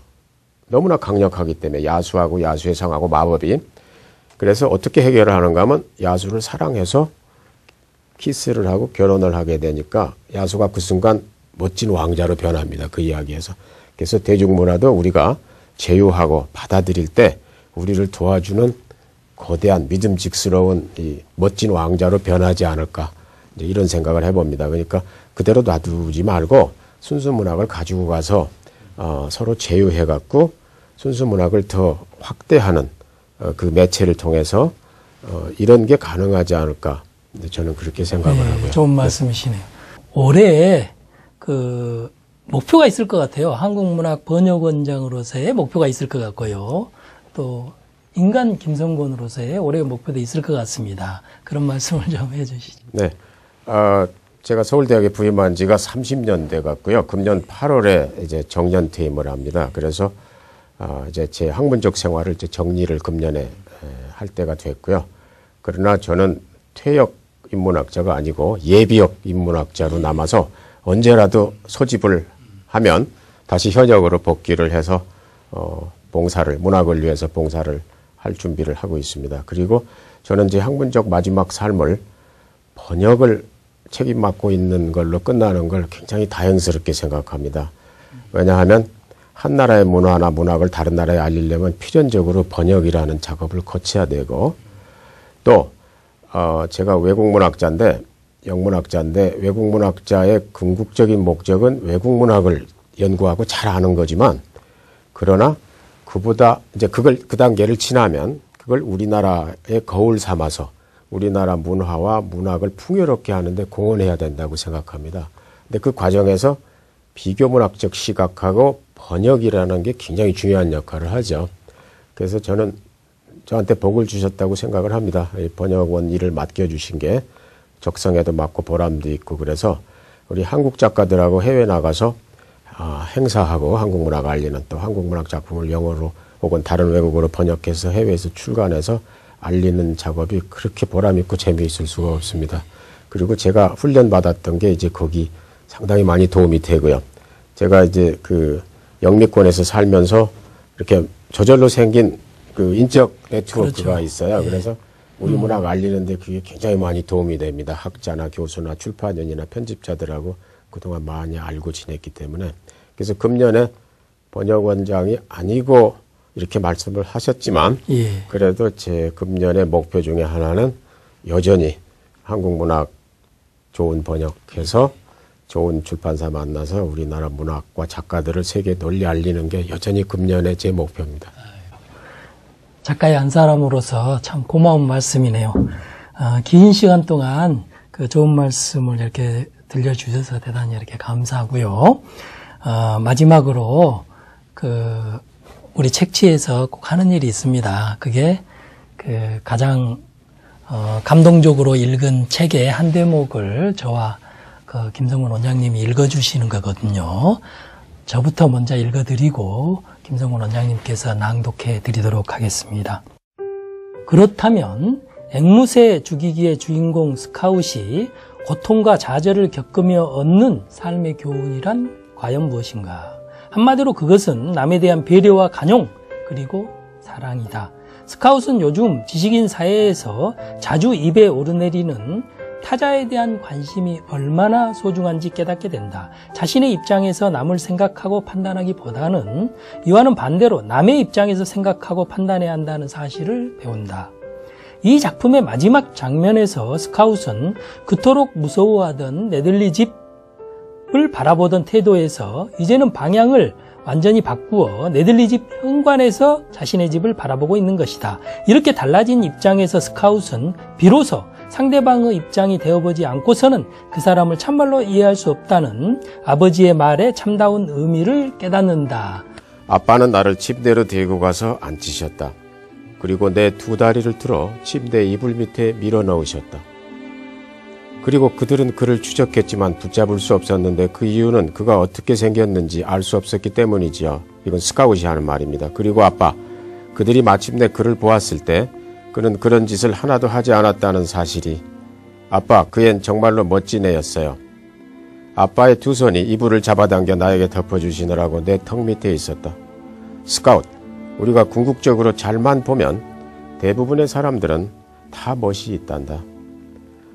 너무나 강력하기 때문에 야수하고 야수의 성하고 마법이. 그래서 어떻게 해결을 하는가 하면 야수를 사랑해서 키스를 하고 결혼을 하게 되니까 야수가 그 순간 멋진 왕자로 변합니다. 그 이야기에서. 그래서 대중문화도 우리가 제휴하고 받아들일 때 우리를 도와주는 거대한 믿음직스러운 이 멋진 왕자로 변하지 않을까 이제 이런 생각을 해봅니다. 그러니까 그대로 놔두지 말고 순수 문학을 가지고 가서 서로 제휴해갖고 순수 문학을 더 확대하는 그 매체를 통해서 이런 게 가능하지 않을까. 저는 그렇게 생각을 하고요. 좋은 말씀이시네요. 올해 그 목표가 있을 것 같아요. 한국문학 번역원장으로서의 목표가 있을 것 같고요. 또 인간 김성곤으로서의 올해의 목표도 있을 것 같습니다. 그런 말씀을 좀 해주시죠. 네. 제가 서울대학에 부임한 지가 30년 돼 갔고요. 금년 8월에 이제 정년 퇴임을 합니다. 그래서 이제 제 학문적 생활을 이제 정리를 금년에 할 때가 됐고요. 그러나 저는 퇴역 인문학자가 아니고 예비역 인문학자로 남아서 언제라도 소집을 하면 다시 현역으로 복귀를 해서 봉사를, 문학을 위해서 봉사를 할 준비를 하고 있습니다. 그리고 저는 제 학문적 마지막 삶을 번역을 책임 맡고 있는 걸로 끝나는 걸 굉장히 다행스럽게 생각합니다. 왜냐하면 한 나라의 문화나 문학을 다른 나라에 알리려면 필연적으로 번역이라는 작업을 거쳐야 되고, 또 제가 외국문학자인데, 영문학자인데, 외국문학자의 궁극적인 목적은 외국문학을 연구하고 잘 아는 거지만, 그러나 그보다 이제 그걸 그 단계를 지나면 그걸 우리나라의 거울 삼아서 우리나라 문화와 문학을 풍요롭게 하는데 공헌해야 된다고 생각합니다. 근데 그 과정에서 비교문학적 시각하고 번역이라는 게 굉장히 중요한 역할을 하죠. 그래서 저는 저한테 복을 주셨다고 생각을 합니다. 이 번역원 일을 맡겨주신 게 적성에도 맞고 보람도 있고, 그래서 우리 한국 작가들하고 해외 나가서 행사하고 한국 문학 알리는, 또 한국 문학 작품을 영어로 혹은 다른 외국어로 번역해서 해외에서 출간해서 알리는 작업이 그렇게 보람있고 재미있을 수가 없습니다. 그리고 제가 훈련받았던 게 이제 거기 상당히 많이 도움이 되고요. 제가 이제 그 영미권에서 살면서 이렇게 저절로 생긴 그 인적 네트워크가 그렇죠. 있어요. 예. 그래서 우리 문학 알리는데 그게 굉장히 많이 도움이 됩니다. 학자나 교수나 출판인이나 편집자들하고 그동안 많이 알고 지냈기 때문에. 그래서 금년에 번역원장이 아니고 이렇게 말씀을 하셨지만, 예. 그래도 제 금년의 목표 중에 하나는 여전히 한국 문학 좋은 번역해서 좋은 출판사 만나서 우리나라 문학과 작가들을 세계에 널리 알리는 게 여전히 금년의 제 목표입니다. 작가의 한 사람으로서 참 고마운 말씀이네요. 긴 시간 동안 그 좋은 말씀을 이렇게 들려주셔서 대단히 이렇게 감사하고요. 마지막으로 우리 책취에서 꼭 하는 일이 있습니다. 그게 가장 감동적으로 읽은 책의 한 대목을 저와 김성곤 원장님이 읽어주시는 거거든요. 저부터 먼저 읽어드리고 김성곤 원장님께서 낭독해 드리도록 하겠습니다. 그렇다면 앵무새 죽이기의 주인공 스카웃이 고통과 좌절을 겪으며 얻는 삶의 교훈이란 과연 무엇인가? 한마디로 그것은 남에 대한 배려와 간용, 그리고 사랑이다. 스카웃은 요즘 지식인 사회에서 자주 입에 오르내리는 타자에 대한 관심이 얼마나 소중한지 깨닫게 된다. 자신의 입장에서 남을 생각하고 판단하기보다는 이와는 반대로 남의 입장에서 생각하고 판단해야 한다는 사실을 배운다. 이 작품의 마지막 장면에서 스카웃은 그토록 무서워하던 네들리 집을 바라보던 태도에서 이제는 방향을 완전히 바꾸어 네들리 집 현관에서 자신의 집을 바라보고 있는 것이다. 이렇게 달라진 입장에서 스카웃은 비로소 상대방의 입장이 되어보지 않고서는 그 사람을 참말로 이해할 수 없다는 아버지의 말에 참다운 의미를 깨닫는다. 아빠는 나를 침대로 데리고 가서 앉히셨다. 그리고 내 두 다리를 들어 침대 이불 밑에 밀어 넣으셨다. 그리고 그들은 그를 추적했지만 붙잡을 수 없었는데 그 이유는 그가 어떻게 생겼는지 알 수 없었기 때문이지요. 이건 스카웃이 하는 말입니다. 그리고 아빠, 그들이 마침내 그를 보았을 때 그는 그런 짓을 하나도 하지 않았다는 사실이, 아빠, 그 앤 정말로 멋진 애였어요. 아빠의 두 손이 이불을 잡아당겨 나에게 덮어주시느라고 내 턱 밑에 있었다. 스카웃, 우리가 궁극적으로 잘만 보면 대부분의 사람들은 다 멋이 있단다.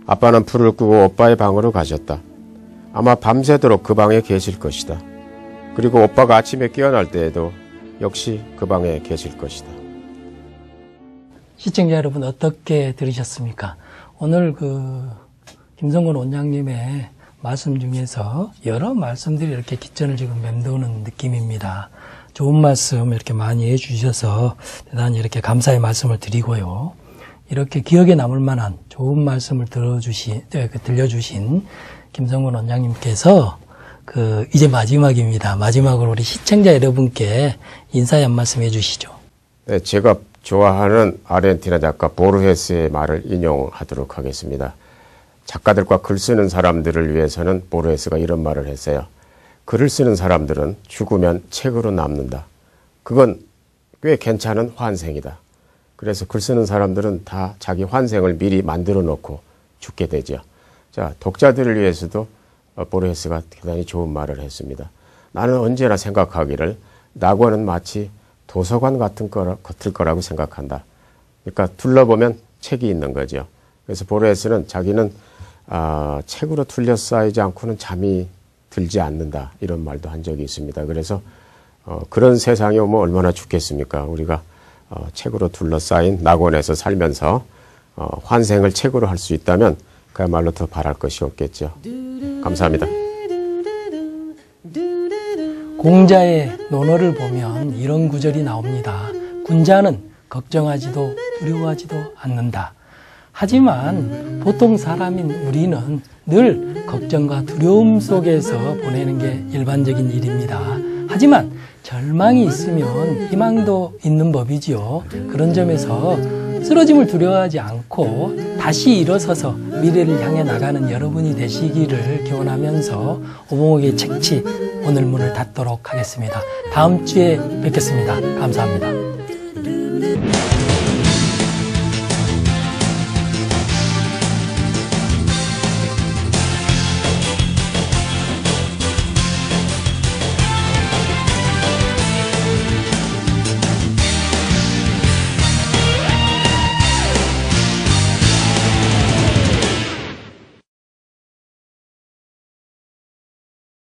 아빠는 불을 끄고 오빠의 방으로 가셨다. 아마 밤새도록 그 방에 계실 것이다. 그리고 오빠가 아침에 깨어날 때에도 역시 그 방에 계실 것이다. 시청자 여러분, 어떻게 들으셨습니까? 오늘 김성곤 원장님의 말씀 중에서 여러 말씀들이 이렇게 기천을 지금 맴도는 느낌입니다. 좋은 말씀 이렇게 많이 해주셔서 대단히 이렇게 감사의 말씀을 드리고요. 이렇게 기억에 남을 만한 좋은 말씀을 들려주신 김성근 원장님께서 이제 마지막입니다. 마지막으로 우리 시청자 여러분께 인사의 한 말씀 해주시죠. 네, 제가 좋아하는 아르헨티나 작가 보르헤스의 말을 인용하도록 하겠습니다. 작가들과 글 쓰는 사람들을 위해서는 보르헤스가 이런 말을 했어요. 글을 쓰는 사람들은 죽으면 책으로 남는다. 그건 꽤 괜찮은 환생이다. 그래서 글 쓰는 사람들은 다 자기 환생을 미리 만들어 놓고 죽게 되죠. 자, 독자들을 위해서도 보르헤스가 대단히 좋은 말을 했습니다. 나는 언제나 생각하기를 낙원은 마치 도서관 같을 거라고 생각한다. 그러니까 둘러보면 책이 있는 거죠. 그래서 보르헤스는 자기는 책으로 둘러싸이지 않고는 잠이 들지 않는다. 이런 말도 한 적이 있습니다. 그래서 그런 세상이 오면 얼마나 좋겠습니까? 우리가 책으로 둘러싸인 낙원에서 살면서 환생을 책으로 할 수 있다면 그야말로 더 바랄 것이 없겠죠. 감사합니다. 공자의 논어를 보면 이런 구절이 나옵니다. 군자는 걱정하지도 두려워하지도 않는다. 하지만 보통 사람인 우리는 늘 걱정과 두려움 속에서 보내는 게 일반적인 일입니다. 하지만 절망이 있으면 희망도 있는 법이지요. 그런 점에서 쓰러짐을 두려워하지 않고 다시 일어서서 미래를 향해 나가는 여러분이 되시기를 기원하면서 오봉옥의 책치 오늘 문을 닫도록 하겠습니다. 다음 주에 뵙겠습니다. 감사합니다.